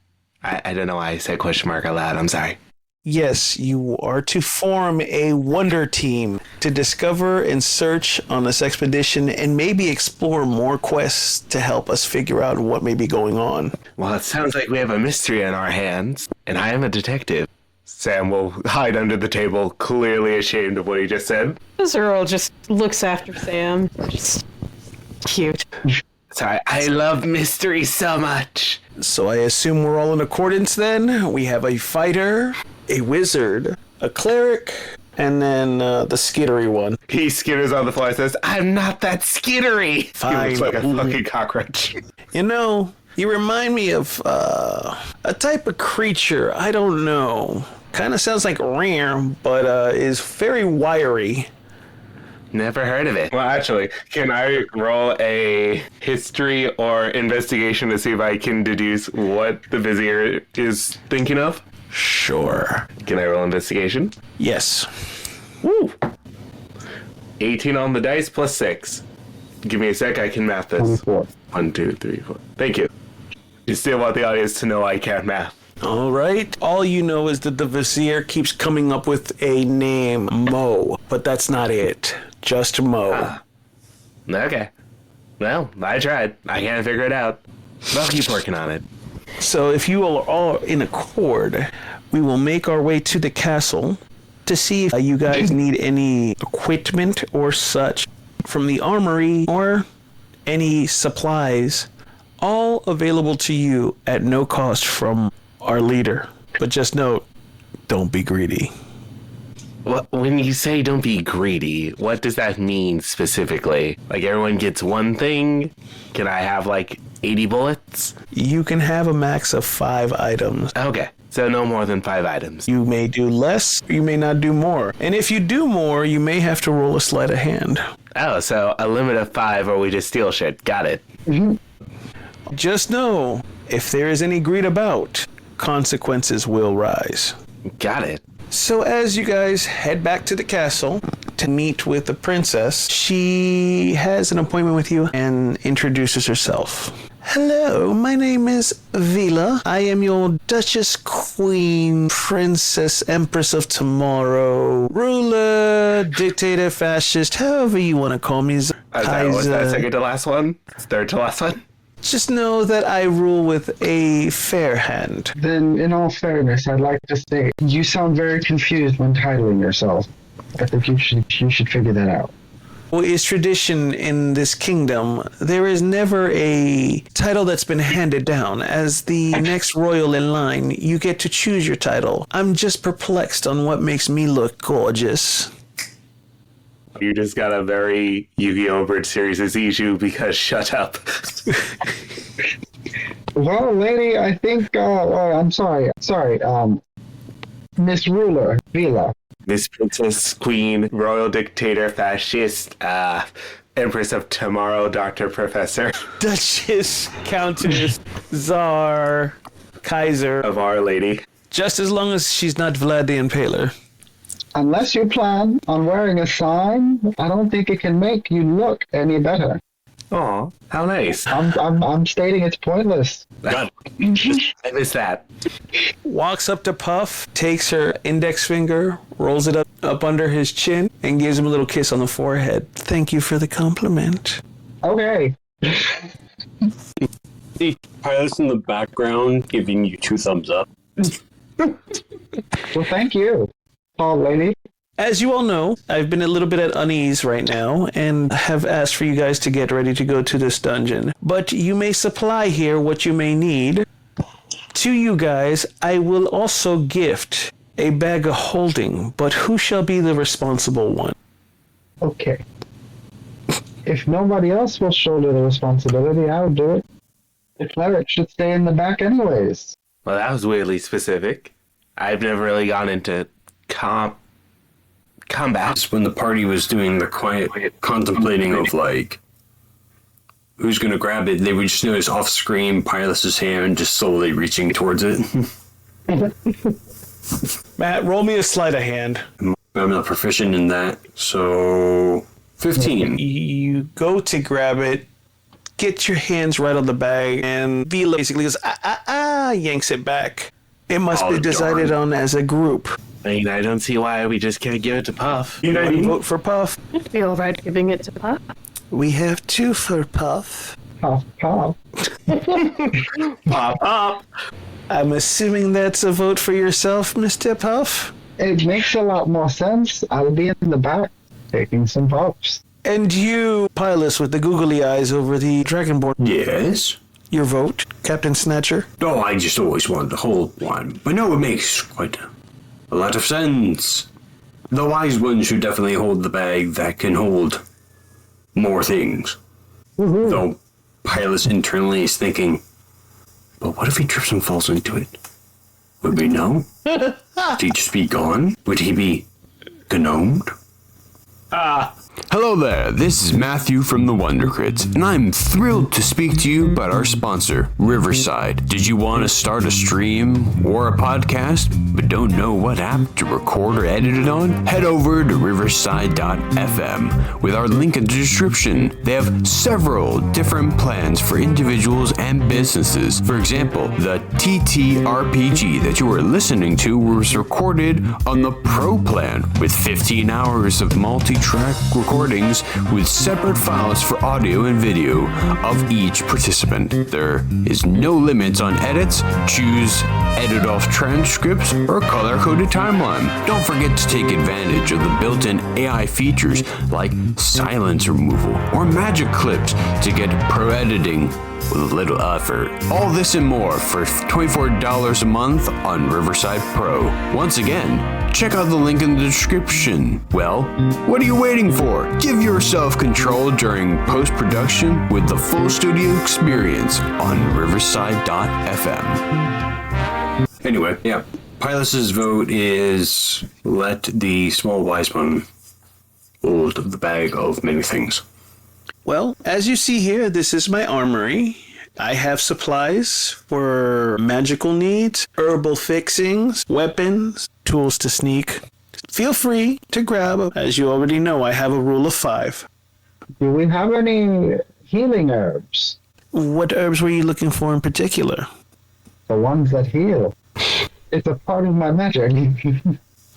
I don't know why I said question mark aloud. I'm sorry. Yes, you are to form a wonder team to discover and search on this expedition and maybe explore more quests to help us figure out what may be going on. Well, it sounds like we have a mystery on our hands, and I am a detective. Sam will hide under the table, clearly ashamed of what he just said. Earl just looks after Sam. Just cute. Sorry, I love mystery so much. So I assume we're all in accordance then. We have a fighter, a wizard, a cleric, and then the skittery one. He skitters on the floor and says, I'm not that skittery. Fine. He looks like a fucking cockroach. You remind me of a type of creature. I don't know. Kind of sounds like rare, but is very wiry. Never heard of it. Well, actually, can I roll a history or investigation to see if I can deduce what the Vizier is thinking of? Sure. Can I roll investigation? Yes. Woo! 18 on the dice plus 6. Give me a sec, I can math this. 24. 1, 2, 3, 4. Thank you. You still want the audience to know I can't math. All right. All you know is that the Vizier keeps coming up with a name, Mo, but that's not it. Just Mo. Okay. Well, I tried. I can't figure it out. I'll keep working on it. So if you are all in accord, we will make our way to the castle to see if you guys need any equipment or such. from the armory, or any supplies, all available to you at no cost from our leader. But just note, don't be greedy. When you say don't be greedy, what does that mean specifically? Like everyone gets one thing? Can I have like 80 bullets? You can have a max of 5 items. Okay, so no more than 5 items. You may do less, you may not do more. And if you do more, you may have to roll a sleight of hand. Oh, so a limit of 5 or we just steal shit. Got it. Just know, if there is any greed about, consequences will rise. Got it. So as you guys head back to the castle to meet with the princess, she has an appointment with you and introduces herself. Hello, my name is Vila. I am your Duchess, Queen, Princess, Empress of Tomorrow, ruler, dictator, fascist, however you want to call me. Was that second to last one? Third to last one? Just know that I rule with a fair hand. Then, in all fairness, I'd like to say you sound very confused when titling yourself. I think you should figure that out. Well, it's tradition in this kingdom. There is never a title that's been handed down. As the next royal in line, you get to choose your title. I'm just perplexed on what makes me look gorgeous. You just got a very Yu-Gi-Oh! Bird Series as issue because shut up. Well, lady, I think, I'm sorry, Miss Ruler, Vila. Miss Princess, Queen, Royal Dictator, Fascist, Empress of Tomorrow, Dr. Professor. Duchess, Countess, Tsar, Kaiser. Of Our Lady. Just as long as she's not Vlad the Impaler. Unless you plan on wearing a sign, I don't think it can make you look any better. Aw, how nice. I'm stating it's pointless. I missed that. Walks up to Puff, takes her index finger, rolls it up under his chin, and gives him a little kiss on the forehead. Thank you for the compliment. Okay. The pilots in the background giving you 2 thumbs up. Well, thank you, tall lady. As you all know, I've been a little bit at unease right now and have asked for you guys to get ready to go to this dungeon. But you may supply here what you may need. To you guys, I will also gift a bag of holding, but who shall be the responsible one? Okay. If nobody else will shoulder the responsibility, I'll do it. The cleric should stay in the back anyways. Well, that was weirdly specific. I've never really gone into combat. When the party was doing the quiet contemplating of, like, who's going to grab it, they would just notice off screen Pyrlus's hand just slowly reaching towards it. Matt, roll me a sleight of hand. I'm not proficient in that, so 15. You go to grab it, get your hands right on the bag, and Vila basically goes, yanks it back. It must be decided on as a group. I mean, I don't see why we just can't give it to Puff. You know, vote for Puff. Feel right giving it to Puff. We have 2 for Puff. Puff, puff. Pop up! I'm assuming that's a vote for yourself, Mr. Puff? It makes a lot more sense. I'll be in the back taking some puffs. And you, Pilus with the googly eyes over the Dragonborn. Yes? Your vote, Captain Snatcher? Oh, I just always wanted to hold one. But no, it makes quite a lot of sense. The wise one should definitely hold the bag that can hold more things. Woohoo. Though Pilus internally is thinking, but what if he trips and falls into it? Would we know? Would he just be gone? Would he be gnomed? Hello there, this is Matthew from the Wonder Crits, and I'm thrilled to speak to you about our sponsor, Riverside. Did you want to start a stream or a podcast, but don't know what app to record or edit it on? Head over to riverside.fm with our link in the description. They have several different plans for individuals and businesses. For example, the TTRPG that you are listening to was recorded on the Pro plan with 15 hours of multi-track recordings with separate files for audio and video of each participant. There is no limit on edits. Choose edit off transcripts or color-coded timeline. Don't forget to take advantage of the built-in AI features like silence removal or magic clips to get pro editing with a little effort. All this and more for $24 a month on Riverside Pro. Once again, check out the link in the description. Well, what are you waiting for? Give yourself control during post-production with the full studio experience on riverside.fm. Anyway, yeah. Pylus's vote is let the small wise one hold the bag of many things. Well, as you see here, this is my armory. I have supplies for magical needs, herbal fixings, weapons, tools to sneak. Feel free to grab. As you already know, I have a rule of 5. Do we have any healing herbs? What herbs were you looking for in particular? The ones that heal. It's a part of my magic.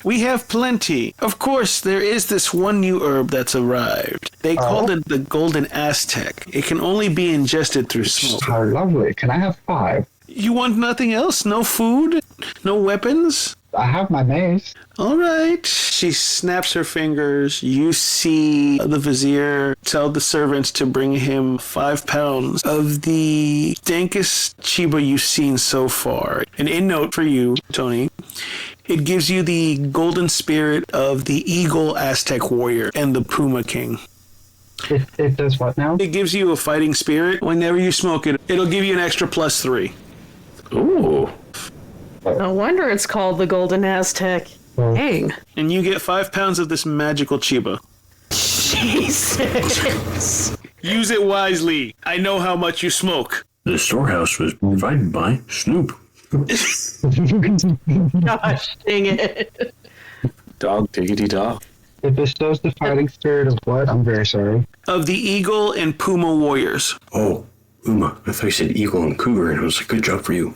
We have plenty. Of course, there is this one new herb that's arrived. They called it the Golden Aztec. It can only be ingested through smoke. How lovely. Can I have 5? You want nothing else? No food? No weapons? I have my mace. All right. She snaps her fingers. You see the vizier tell the servants to bring him 5 pounds of the dankest chiba you've seen so far. An in note for you, Tony. It gives you the golden spirit of the Eagle Aztec warrior and the Puma King. It does what now? It gives you a fighting spirit. Whenever you smoke it, it'll give you an extra +3. Ooh. No wonder it's called the Golden Aztec. Dang. And you get 5 pounds of this magical chiba. Jesus. Use it wisely. I know how much you smoke. The storehouse was provided by Snoop. Gosh, dang it. Dog diggity dog. It bestows the fighting spirit of what? I'm very sorry. Of the Eagle and Puma warriors. Oh, Uma, I thought you said eagle and cougar, and I was like, good job for you.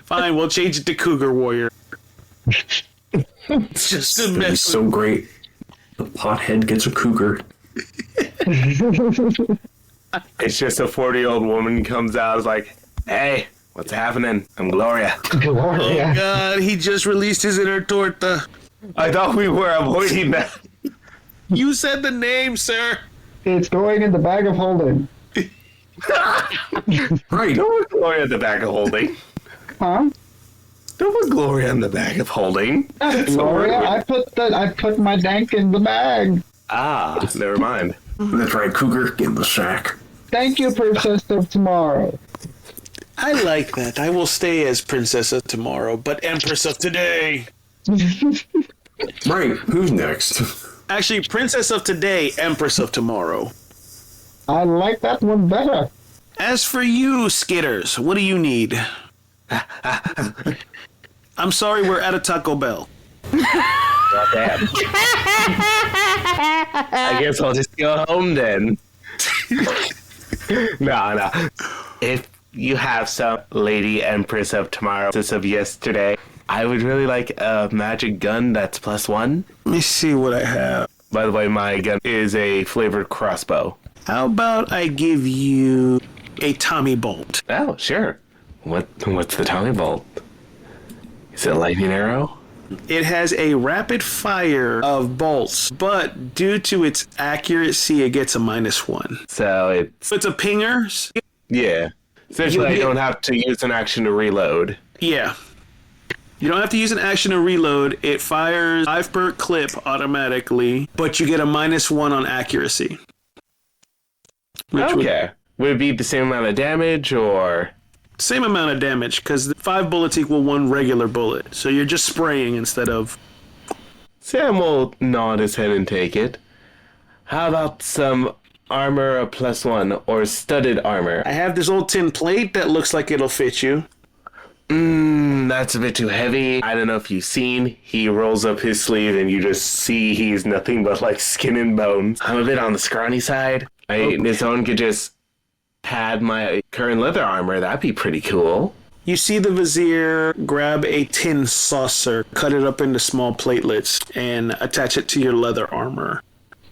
Fine, we'll change it to Cougar Warrior. It's just a That'd be mess. so great. The pothead gets a cougar. It's just a 40-year-old woman comes out, is like, hey, what's happening? I'm Gloria. Oh Gloria. God, he just released his inner torta. I thought we were avoiding that. You said the name, sir. It's going in the bag of holding. Right. Don't put Gloria in the bag of holding. Huh? Don't put Gloria in the bag of holding. Gloria, I put my dank in the bag. Ah, never mind. That's right, cougar, get in the sack. Thank you, Princess of Tomorrow. I like that. I will stay as Princess of Tomorrow, but Empress of Today. Right, who's next? Actually, Princess of Today, Empress of Tomorrow. I like that one better. As for you, Skitters, what do you need? I'm sorry, we're at a Taco Bell. Goddamn. I guess I'll just go home then. No. If you have some Lady Empress of Tomorrow, Princess of Yesterday, I would really like a magic gun that's +1. Let me see what I have. By the way, my gun is a flavored crossbow. How about I give you a Tommy Bolt? Oh, sure. What's the Tommy Bolt? Is it a lightning arrow? It has a rapid fire of bolts, but due to its accuracy, it gets a -1. So It's a pinger. yeah. Essentially, I don't have to use an action to reload. Yeah. You don't have to use an action to reload. It fires 5 per clip automatically, but you get a -1 on accuracy. Okay. Would it be the same amount of damage, or? Same amount of damage, because 5 bullets equal 1 regular bullet. So you're just spraying instead of... Sam will nod his head and take it. How about some armor a +1, or studded armor? I have this old tin plate that looks like it'll fit you. That's a bit too heavy. I don't know if you've seen. He rolls up his sleeve and you just see he's nothing but like skin and bones. I'm a bit on the scrawny side. If someone could just pad my current leather armor, that'd be pretty cool. You see the vizier grab a tin saucer, cut it up into small platelets, and attach it to your leather armor.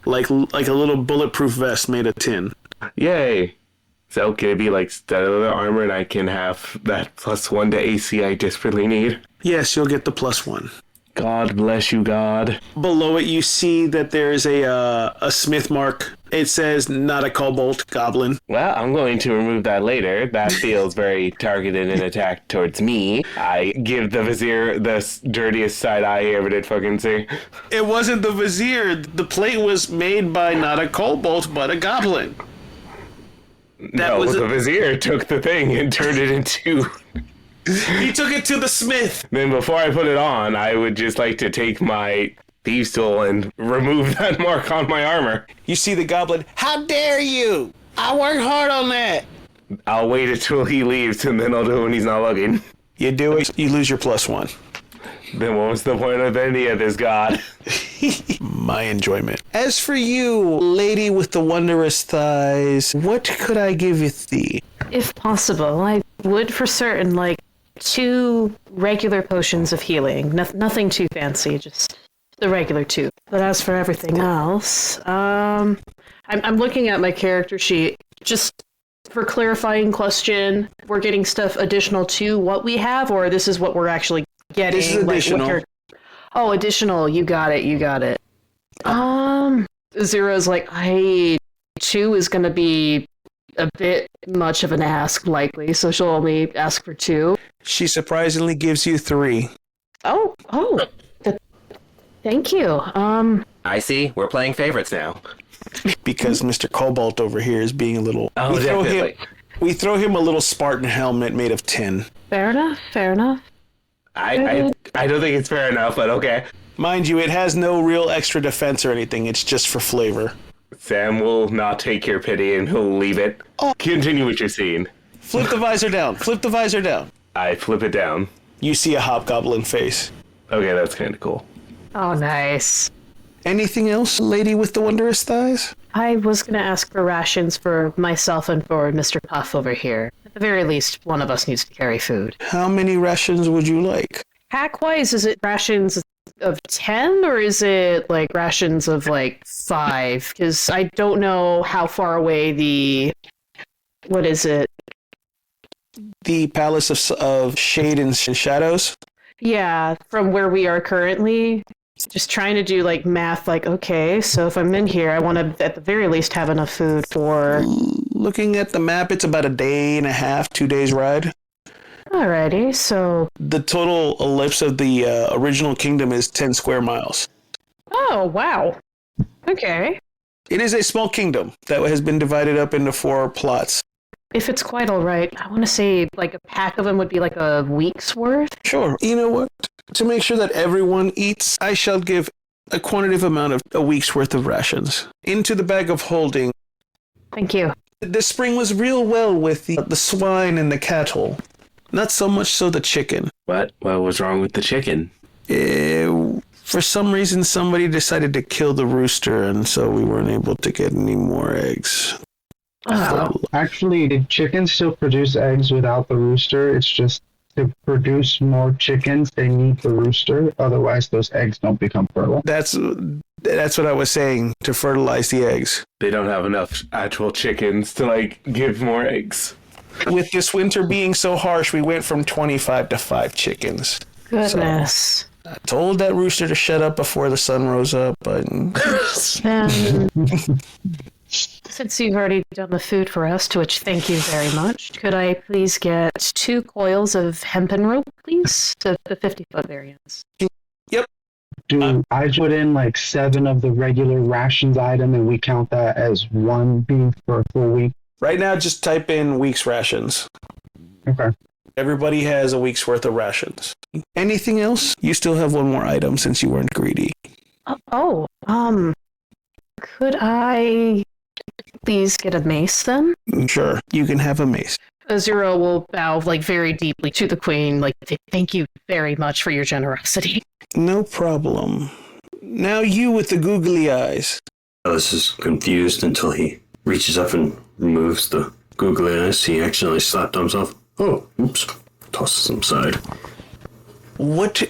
Like a little bulletproof vest made of tin. Yay! So can it be like stellar armor and I can have that +1 to AC I desperately need? Yes, you'll get the +1. God bless you, God. Below it, you see that there's a smith mark. It says, not a kobold, goblin. Well, I'm going to remove that later. That feels very targeted and attacked towards me. I give the vizier the dirtiest side eye he ever did fucking see. It wasn't the vizier. The plate was made by not a kobold, but a goblin. The vizier took the thing and turned it into... He took it to the smith. Then before I put it on, I would just like to take my thieves tool and remove that mark on my armor. You see the goblin. How dare you? I worked hard on that. I'll wait until he leaves and then I'll do it when he's not looking. You do it, you lose your +1. Then what was the point of any of this, God? My enjoyment. As for you, lady with the wondrous thighs, what could I give thee? If possible, I would for certain like 2 regular potions of healing. Nothing too fancy, just the regular 2. But as for everything else, I'm looking at my character sheet. Just for clarifying question, we're getting stuff additional to what we have, or this is what we're actually getting? This is additional. Additional. You got it. Zero's like, 2 is going to be a bit much of an ask, likely, so she'll only ask for 2. She surprisingly gives you 3. Oh, thank you. I see. We're playing favorites now. Because Mr. Cobalt over here is being a little... Oh, definitely. We throw him a little Spartan helmet made of tin. Fair enough. I don't think it's fair enough, but okay. Mind you, it has no real extra defense or anything. It's just for flavor. Sam will not take your pity and he'll leave it. Oh. Continue what you're seeing. Flip the visor down. I flip it down. You see a hobgoblin face. Okay, that's kind of cool. Oh, nice. Anything else, lady with the wondrous thighs? I was going to ask for rations for myself and for Mr. Puff over here. At the very least, one of us needs to carry food. How many rations would you like? Pack-wise, is it rations of 10, or is it, like, rations of, like, 5? Because I don't know how far away the... What is it? The Palace of Shade and Shadows? Yeah, from where we are currently. Just trying to do, like, math, like, okay, so if I'm in here, I want to, at the very least, have enough food for... Looking at the map, it's about a day and a half, 2 days ride. Alrighty, so... The total ellipse of the original kingdom is 10 square miles. Oh, wow. Okay. It is a small kingdom that has been divided up into 4 plots. If it's quite alright, I want to say, like, a pack of them would be like a week's worth? Sure. You know what? To make sure that everyone eats, I shall give a quantitative amount of a week's worth of rations into the bag of holding. Thank you. The spring was real well with the swine and the cattle. Not so much so the chicken. What was wrong with the chicken? For some reason, somebody decided to kill the rooster, and so we weren't able to get any more eggs. Actually, the chickens still produce eggs without the rooster. It's just to produce more chickens, they need the rooster. Otherwise, those eggs don't become fertile. That's what I was saying, to fertilize the eggs. They don't have enough actual chickens to, like, give more eggs. With this winter being so harsh, we went from 25 to 5 chickens. Goodness. So I told that rooster to shut up before the sun rose up, but... Since you've already done the food for us, to which thank you very much, could I please get 2 coils of hempen rope, please? The 50-foot variants. Yep. I put in like 7 of the regular rations item, and we count that as 1 beef for a full week. Right now, just type in week's rations. Okay. Everybody has a week's worth of rations. Anything else? You still have 1 more item since you weren't greedy. Could I please get a mace then? Sure, you can have a mace. Zero will bow like very deeply to the queen, like, thank you very much for your generosity. No problem. Now you with the googly eyes. Alice is confused until he reaches up and removes the googly eyes. He accidentally slapped himself. Oh, oops. tosses them aside. What,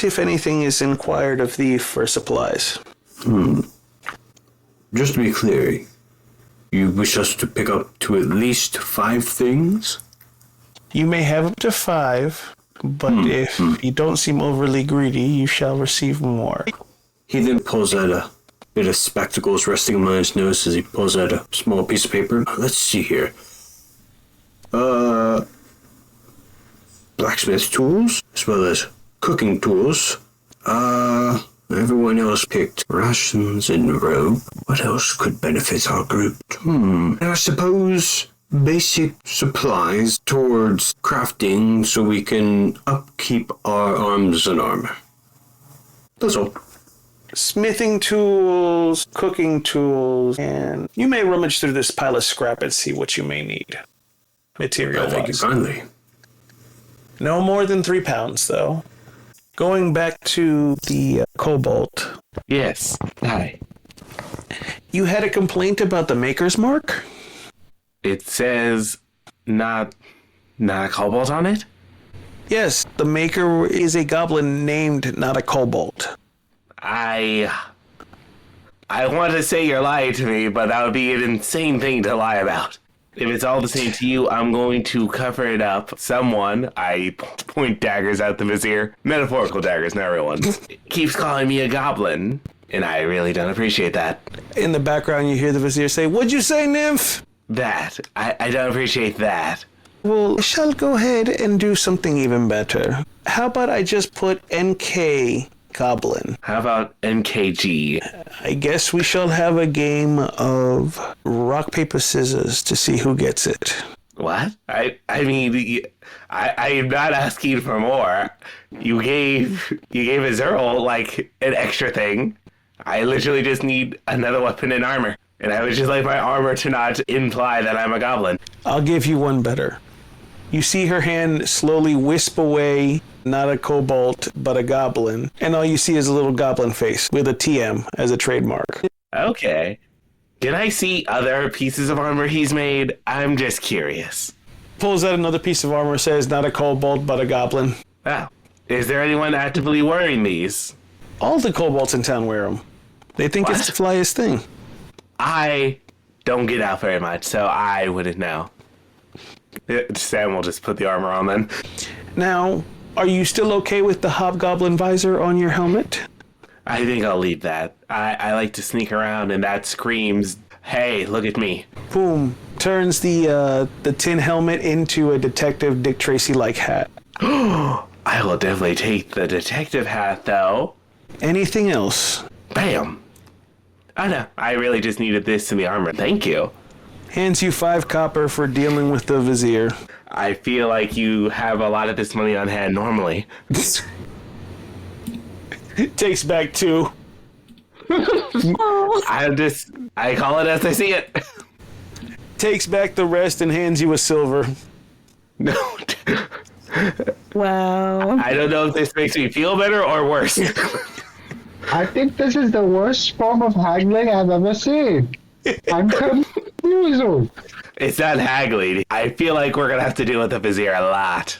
if anything, is inquired of thee for supplies? Just to be clear, you wish us to pick up to at least 5 things? You may have up to 5, but if you don't seem overly greedy, you shall receive more. He then pulls out a bit of spectacles resting on his nose as he pulls out a small piece of paper. Let's see here. Blacksmith tools, as well as cooking tools. Everyone else picked rations and rope. What else could benefit our group? And I suppose basic supplies towards crafting so we can upkeep our arms and armor. That's all. Smithing tools, cooking tools, and you may rummage through this pile of scrap and see what you may need. Material Thank you kindly. No more than 3 pounds, though. Going back to the cobalt. Yes. Hi. You had a complaint about the maker's mark? It says not a cobalt on it? Yes, the maker is a goblin named not a kobold. I want to say you're lying to me, but that would be an insane thing to lie about. If it's all the same to you, I'm going to cover it up. Someone, I point daggers at the vizier, metaphorical daggers, not real ones, keeps calling me a goblin, and I really don't appreciate that. In the background, you hear the vizier say, "What'd you say, nymph?" That. I don't appreciate that. Well, I shall go ahead and do something even better. How about I just put NK Goblin? How about NKG? I guess we shall have a game of rock, paper, scissors to see who gets it. What? I mean, I am not asking for more. You gave Azurl, like, an extra thing. I literally just need another weapon and armor. And I would just like my armor to not imply that I'm a goblin. I'll give you one better. You see her hand slowly wisp away, not a kobold, but a goblin. And all you see is a little goblin face with a TM as a trademark. Okay. Can I see other pieces of armor he's made? I'm just curious. Pulls out another piece of armor, says not a kobold, but a goblin. Wow. Is there anyone actively wearing these? All the kobolds in town wear them. They think it's the flyest thing. I don't get out very much, so I wouldn't know. Sam will just put the armor on then. Now, are you still okay with the hobgoblin visor on your helmet? I think I'll leave that. I like to sneak around, and that screams, "Hey, look at me." Boom. Turns the tin helmet into a Detective Dick Tracy-like hat. I will definitely take the detective hat, though. Anything else? Bam. Oh, no. I really just needed this in the armor. Thank you. Hands you 5 copper for dealing with the vizier. I feel like you have a lot of this money on hand normally. Takes back 2. I call it as I see it. Takes back the rest and hands you a silver. No. Wow. I don't know if this makes me feel better or worse. I think this is the worst form of haggling I've ever seen. I'm confused. It's not haggling. I feel like we're going to have to deal with the vizier a lot.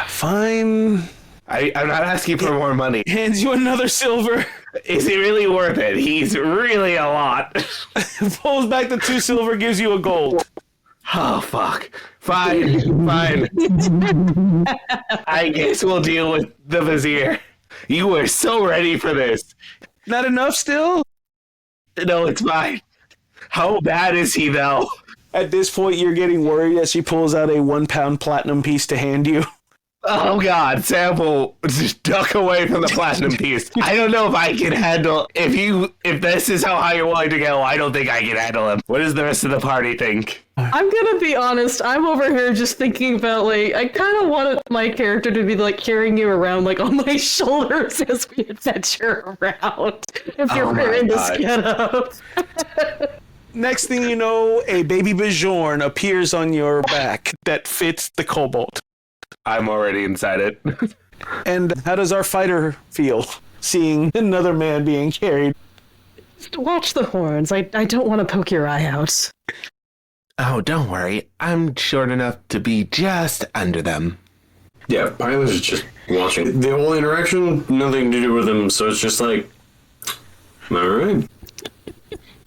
Fine. I'm not asking for more money. Hands you another silver. Is he really worth it? He's really a lot. Pulls back the 2 silver, gives you a gold. Oh, fuck. Fine. I guess we'll deal with the vizier. You were so ready for this. Not enough still? No, it's fine. How bad is he, though? At this point, you're getting worried as she pulls out a 1-pound platinum piece to hand you. Oh, God. Sam will just duck away from the platinum piece. I don't know if I can handle... If this is how high you're willing to go, I don't think I can handle him. What does the rest of the party think? I'm gonna be honest, I'm over here just thinking about, like, I kind of wanted my character to be, like, carrying you around, like, on my shoulders as we adventure around. If you're wearing this getup. Next thing you know, a baby Bjorn appears on your back that fits the kobold. I'm already inside it. And how does our fighter feel seeing another man being carried? Just watch the horns. I don't want to poke your eye out. Oh, don't worry. I'm short enough to be just under them. Yeah, Pilot is just watching. The whole interaction, nothing to do with him, so it's just like, alright.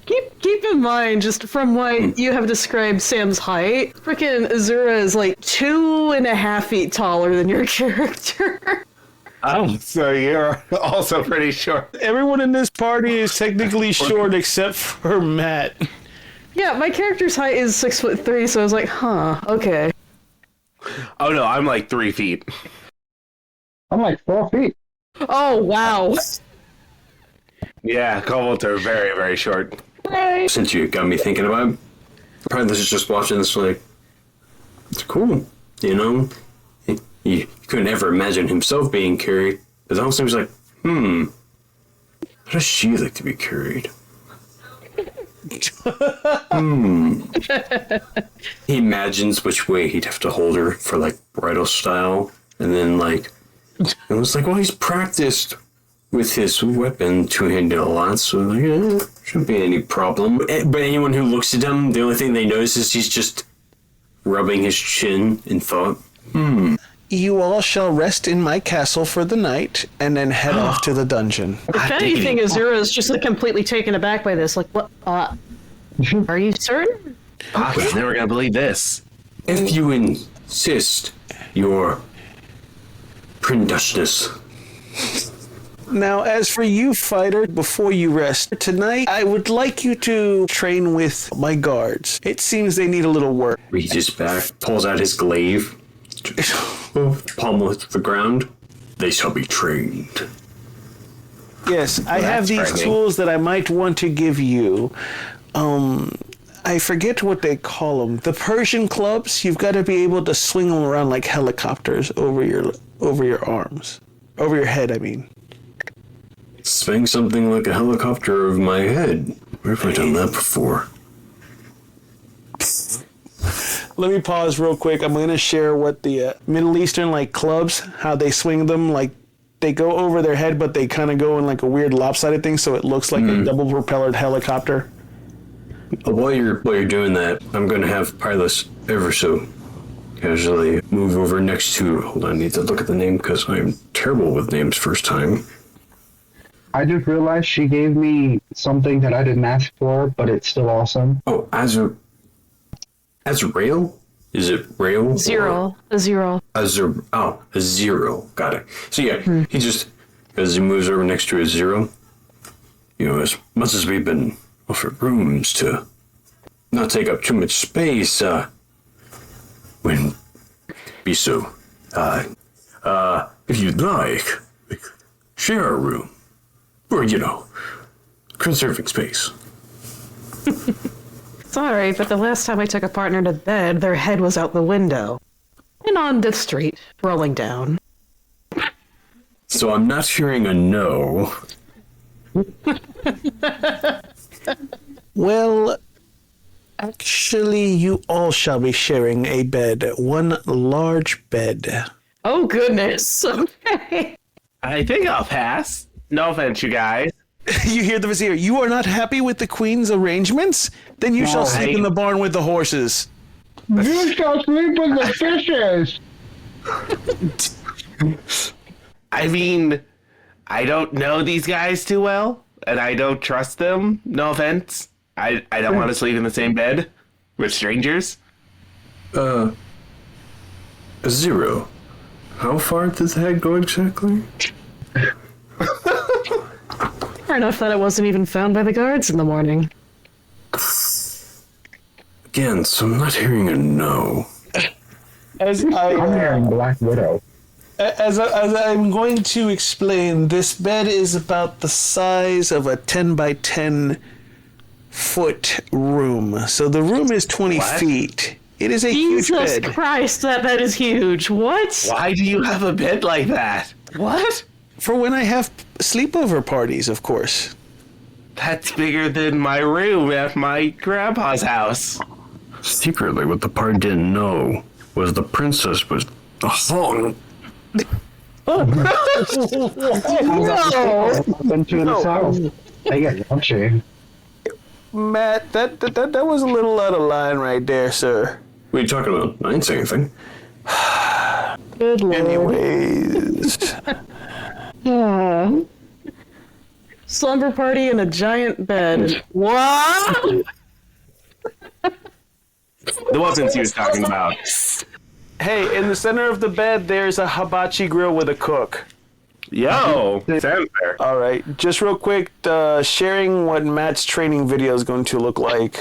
Keep in mind, just from what you have described Sam's height, freaking Azura is like 2.5 feet taller than your character. Oh, so you're also pretty short. Everyone in this party is technically short except for Matt. Yeah, my character's height is 6'3", so I was like, huh, okay. Oh no, I'm like 3 feet. I'm like 4 feet. Oh, wow. Yeah, kobolds are very, very short. Since you got me thinking about it, probably this is just watching this like, it's cool, you know? You couldn't ever imagine himself being carried. But also he was like, how does she like to be carried? He imagines which way he'd have to hold her for like bridal style. And then like, it was like, well, he's practiced with his weapon two-handed a lot, so like, shouldn't be any problem. But anyone who looks at him, the only thing they notice is he's just rubbing his chin in thought. You all shall rest in my castle for the night, and then head off to the dungeon. If anything, Azura is just like completely taken aback by this. Like, what? Are you certain? Pocket's never gonna believe this. If you insist, your prindushness. Now, as for you, fighter, before you rest tonight, I would like you to train with my guards. It seems they need a little work. Reaches back, pulls out his glaive, pommels the ground. They shall be trained. Yes, I have these frightening. tools that I might want to give you. I forget what they call them. The Persian clubs. You've got to be able to swing them around like helicopters over your arms, over your head. I mean. Swing something like a helicopter over my head. Where have I done that before? Let me pause real quick. I'm going to share what the Middle Eastern like clubs, how they swing them. Like they go over their head, but they kind of go in like a weird lopsided thing, so it looks like a double propellered helicopter. While you're doing that, I'm going to have Pylus ever so casually move over next to. Hold on, I need to look at the name because I'm terrible with names first time. I just realized she gave me something that I didn't ask for, but it's still awesome. Oh, Azrael? Is it rail? Zero. A zero. A zero. Got it. So yeah, he just, as he moves over next to a zero, you know, as much as we've been offered rooms to not take up too much space, wouldn't be so, if you'd like, we could share a room. Or, you know, conserving space. Sorry, but the last time I took a partner to bed, their head was out the window. And on the street, rolling down. So I'm not hearing a no. Well, actually, you all shall be sharing a bed. One large bed. Oh, goodness. Okay. I think I'll pass. No offense, you guys. You hear the vizier. You are not happy with the queen's arrangements? Then you shall sleep in the barn with the horses. You shall sleep with the fishes! I mean, I don't know these guys too well, and I don't trust them. No offense. I don't want to sleep in the same bed with strangers. A zero. How far does the head go exactly? Far enough that it wasn't even found by the guards in the morning. Again, so I'm not hearing a no. I'm hearing Black Widow. As I'm going to explain, this bed is about the size of a 10 by 10 foot room. So the room is 20 feet. It is a huge Jesus bed. Christ, that bed is huge. What? Why do you have a bed like that? What? For when I have sleepover parties, of course. That's bigger than my room at my grandpa's house. Secretly, what the party didn't know was the princess was a hung. Into the south. They get lunchy. Matt, that was a little out of line right there, sir. What are you talking about? I didn't say anything. Good lord. Anyways. Slumber party in a giant bed. What? The weapons he was talking about. Hey, in the center of the bed, there's a hibachi grill with a cook. Yo, sounds fair. All right, just real quick, sharing what Matt's training video is going to look like.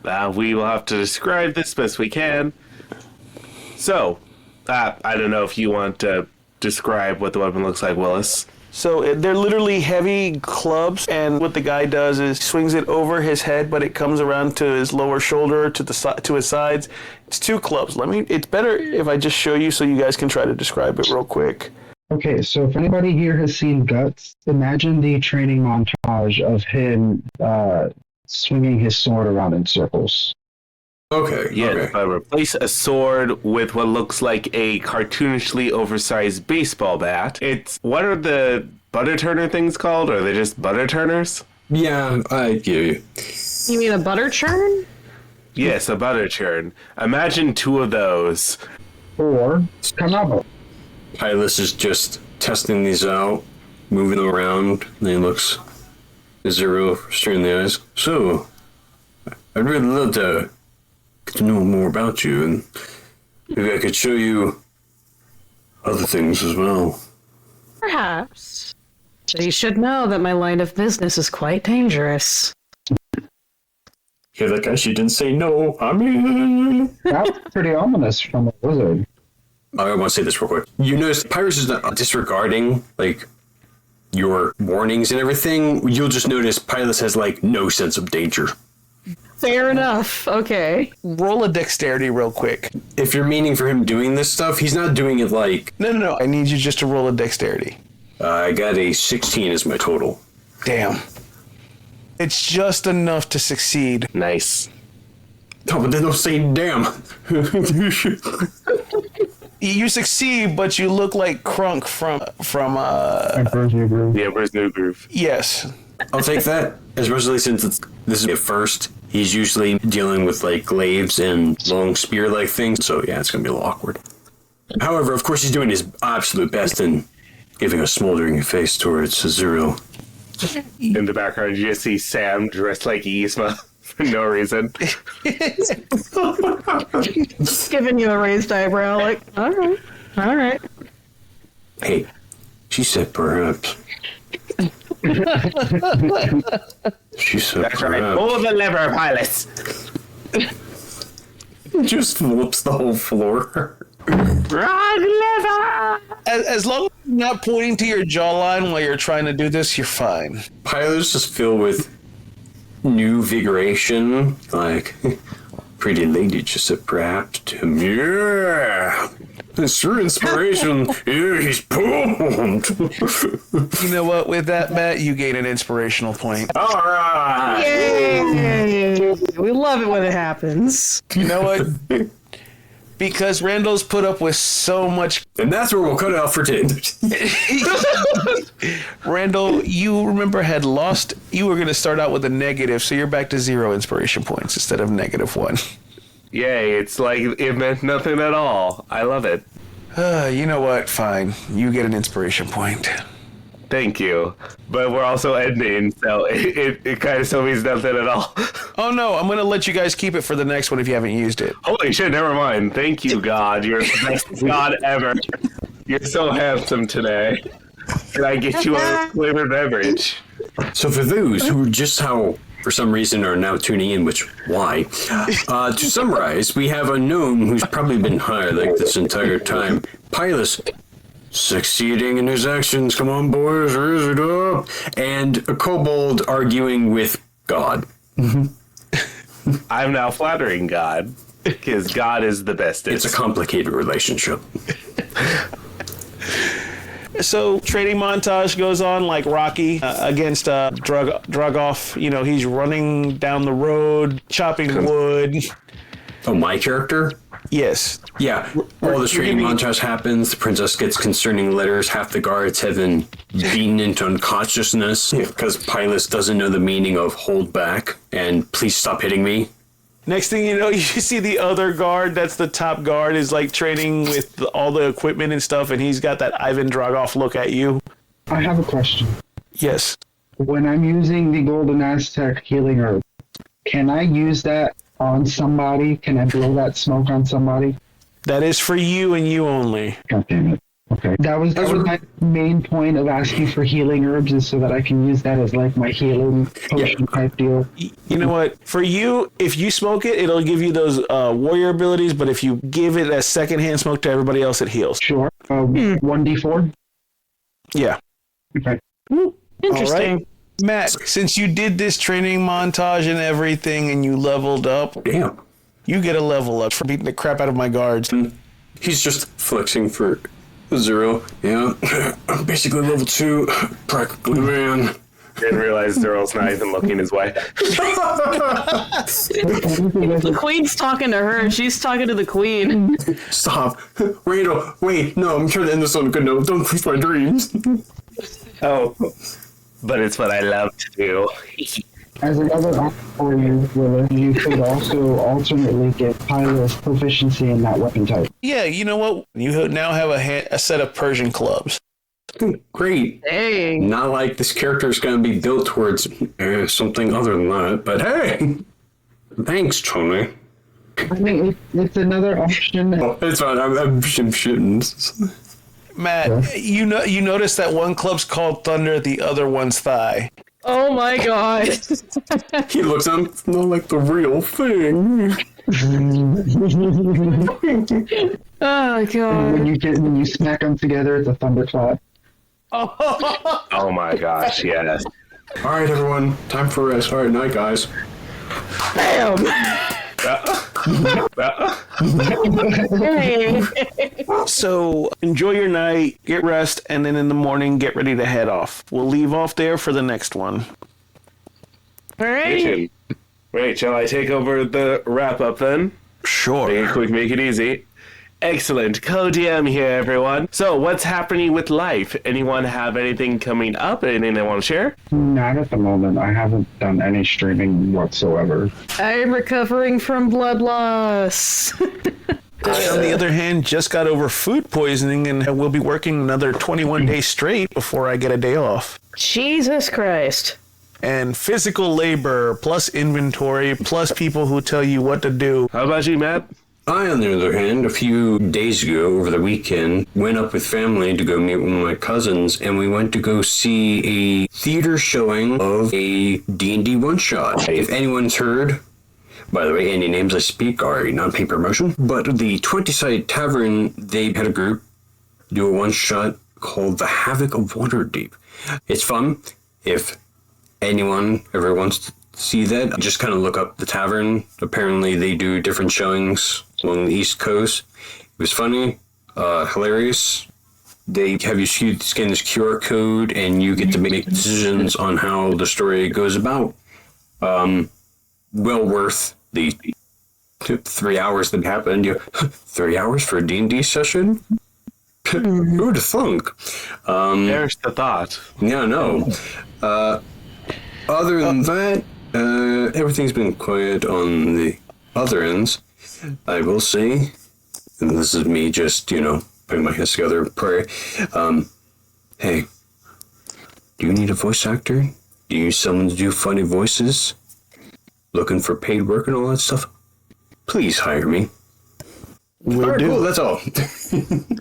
We will have to describe this best we can. So, I don't know if you want to describe what the weapon looks like, Willis. So they're literally heavy clubs, and what the guy does is swings it over his head, but it comes around to his lower shoulder, to his sides. It's 2 clubs. It's better if I just show you so you guys can try to describe it real quick. Okay, so if anybody here has seen Guts, imagine the training montage of him swinging his sword around in circles. Okay. Yeah, Okay. if I replace a sword with what looks like a cartoonishly oversized baseball bat, what are the butter turner things called? Or are they just butter turners? Yeah, I get you. You mean a butter churn? Yes, a butter churn. Imagine 2 of those. Or Kanabo. Pilus is just testing these out, moving them around, and he looks Zero straight in the eyes. So, I'd really love to get to know more about you, and maybe I could show you other things as well. Perhaps. But you should know that my line of business is quite dangerous. Yeah, that guy, she didn't say no. I mean... That's pretty ominous from a wizard. I want to say this real quick. You notice Pyrus is not disregarding, your warnings and everything. You'll just notice Pilus has, no sense of danger. Fair enough. Okay. Roll a dexterity real quick. If you're meaning for him doing this stuff, he's not doing it No. I need you just to roll a dexterity. I got a 16 as my total. Damn. It's just enough to succeed. Nice. Oh, but then don't say damn. You succeed, but you look like Crunk from Emperor's New Groove. The Emperor's New Groove. Yes. I'll take that, especially since this is at first. He's usually dealing with glaives and long spear-like things, so yeah, it's gonna be a little awkward. However, of course, he's doing his absolute best and giving a smoldering face towards Zero. In the background, you just see Sam dressed like Yzma for no reason. Giving you a raised eyebrow, all right. Hey, she said perhaps. She said That's right. perhaps. Pull the lever, Pilus. Just flips the whole floor. Wrong lever! As long as you're not pointing to your jawline while you're trying to do this, you're fine. Pilot's just filled with new vigoration. Pretty lady just said perhaps to him. Yeah! It's your inspiration. Yeah, he's pumped. You know what? With that, Matt, you gain an inspirational point. All right. Yay! We love it when it happens. You know what? Because Randall's put up with so much. And that's where we'll cut it off for today. Randall, you remember had lost. You were going to start out with a negative, so you're back to 0 inspiration points instead of -1. Yay, it's like it meant nothing at all. I love it. You know what? Fine. You get an inspiration point. Thank you. But we're also ending, so it kind of still means nothing at all. Oh no, I'm going to let you guys keep it for the next one if you haven't used it. Holy shit, never mind. Thank you, God. You're the best God ever. You're so handsome today. Can I get you a flavored beverage? So for those who just for some reason are now tuning in, which why? To summarize, we have a gnome who's probably been high this entire time. Pilus succeeding in his actions. Come on, boys, raise it up. And a kobold arguing with God. I'm now flattering God, because God is the bestest. It's a complicated relationship. So trading montage goes on like Rocky against Dragoff. You know, he's running down the road, chopping wood. Oh, my character? Yes. Yeah, all the training montage happens. The princess gets concerning letters. Half the guards have been beaten into unconsciousness because Pilus doesn't know the meaning of hold back and please stop hitting me. Next thing you know, you see the other guard, that's the top guard, is like training with all the equipment and stuff, and he's got that Ivan Dragoff look at you. I have a question. Yes. When I'm using the Golden Aztec healing herb, can I use that on somebody? Can I blow that smoke on somebody? That is for you and you only. God damn it. Okay. That was my main point of asking for healing herbs, is so that I can use that as like my healing potion type deal. You know what? For you, if you smoke it, it'll give you those warrior abilities, but if you give it a secondhand smoke to everybody else, it heals. Sure. 1d4? Yeah. Okay. Interesting. All right. Matt, since you did this training montage and everything and you leveled up, Damn. you get a level up for beating the crap out of my guards. He's just flexing for 0. Yeah, I'm basically level 2, practically man. Didn't realize Zeryl's not even looking his way. The queen's talking to her. She's talking to the queen. Stop. Randall, wait, no, I'm trying to end this on a good note. Don't push my dreams. Oh, but it's what I love to do. As another option for you, Willa, you could also alternately get Pilot's proficiency in that weapon type. Yeah, you know what? You now have a set of Persian clubs. Great. Hey. Not like this character is going to be built towards something other than that, but hey, thanks, Tony. I mean, it's another option. Oh, it's fine. I'm shitting. Matt, you notice that one club's called Thunder, the other one's Thigh. Oh my god. He looks at him, it's not like the real thing. Oh god. When you smack them together, it's a thunderclap. Oh my gosh, yes. All right, everyone, time for rest. All right, night, guys. Bam. Hey. So enjoy your night, get rest, and then in the morning get ready to head off. We'll leave off there for the next one. All right. Wait, shall I take over the wrap up then? Sure. Make it quick, make it easy. Excellent. Co-DM here, everyone. So, what's happening with life? Anyone have anything coming up? Anything they want to share? Not at the moment. I haven't done any streaming whatsoever. I'm recovering from blood loss. I, on the other hand, just got over food poisoning and will be working another 21 days straight before I get a day off. Jesus Christ. And physical labor, plus inventory, plus people who tell you what to do. How about you, Matt? I, on the other hand, a few days ago, over the weekend, went up with family to go meet one of my cousins, and we went to go see a theater showing of a D&D one-shot. If anyone's heard, by the way, any names I speak are not paid promotion, but the 20-Sided Tavern, they had a group do a one-shot called The Havoc of Waterdeep. It's fun. If anyone ever wants to see that, just kind of look up the tavern. Apparently they do different showings along the East Coast. It was funny, hilarious. They have you scan this QR code and you get to make decisions on how the story goes about. Well worth the 3 hours that happened. 3 hours for a D&D session? Who would have thunk? There's the thought. Yeah, no. Other than that, everything's been quiet on the other ends. I will say, and this is me just, putting my hands together, pray. Hey, do you need a voice actor? Do you need someone to do funny voices? Looking for paid work and all that stuff? Please hire me. Will do. Cool, that's all.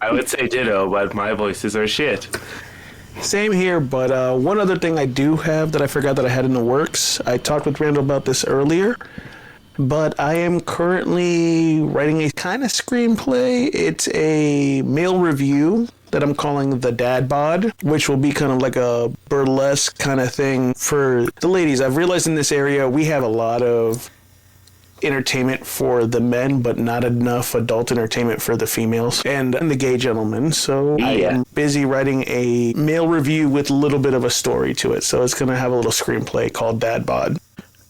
I would say ditto, but my voices are shit. Same here, but one other thing I do have that I forgot that I had in the works. I talked with Randall about this earlier, but I am currently writing a kind of screenplay. It's a male review that I'm calling The Dad Bod, which will be kind of like a burlesque kind of thing for the ladies. I've realized in this area we have a lot of entertainment for the men, but not enough adult entertainment for the females and the gay gentlemen. So I am busy writing a male review with a little bit of a story to it. So it's going to have a little screenplay called Dad Bod.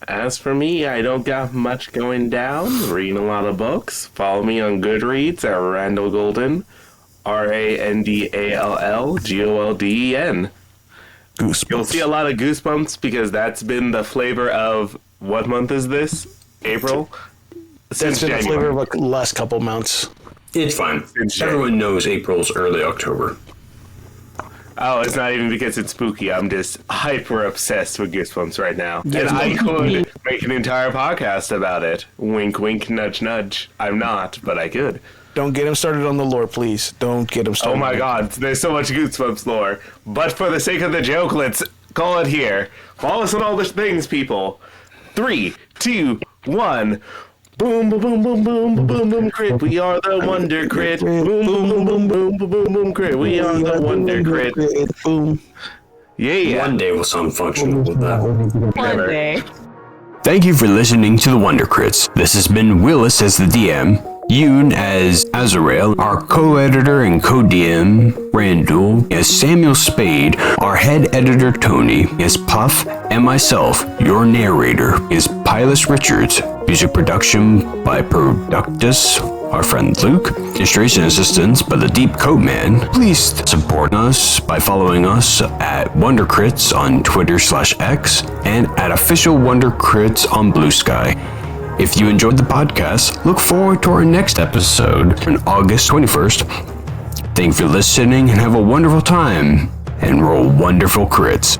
As for me, I don't got much going down. Reading a lot of books. Follow me on Goodreads at Randall Golden. RANDALLGOLDEN. Goosebumps. You'll see a lot of goosebumps because that's been the flavor of what month is this? April? That's been the flavor of like the last couple months. It's fine. Everyone knows April's early October. Oh, it's not even because it's spooky. I'm just hyper obsessed with Goosebumps right now. And I could make an entire podcast about it. Wink, wink, nudge, nudge. I'm not, but I could. Don't get him started on the lore, please. Don't get him started. Oh my god, there's so much Goosebumps lore. But for the sake of the joke, let's call it here. Follow us on all the things, people. 3, 2, 1. Boom, boom, boom, boom, boom, boom, boom, boom, crit. We are the Wonder Crit. Boom, boom, boom, boom, boom, boom, boom, boom, crit. We are the Wonder Crit. Boom. Yeah. One day we'll sound functional with that. One day. Thank you for listening to the Wonder Crits. This has been Willis as the DM, Yoon as Azrael, our co-editor and co-DM, Randall, as Samuel Spade, our head editor, Tony, as Puff, and myself, your narrator, is Pilus Richards. Music production by Productus, our friend Luke. Illustration assistance by the Deep Coat Man. Please support us by following us at Wonder Crits on Twitter/X and at Official Wonder Crits on Blue Sky. If you enjoyed the podcast, look forward to our next episode on August 21st. Thank you for listening and have a wonderful time, and roll wonderful crits.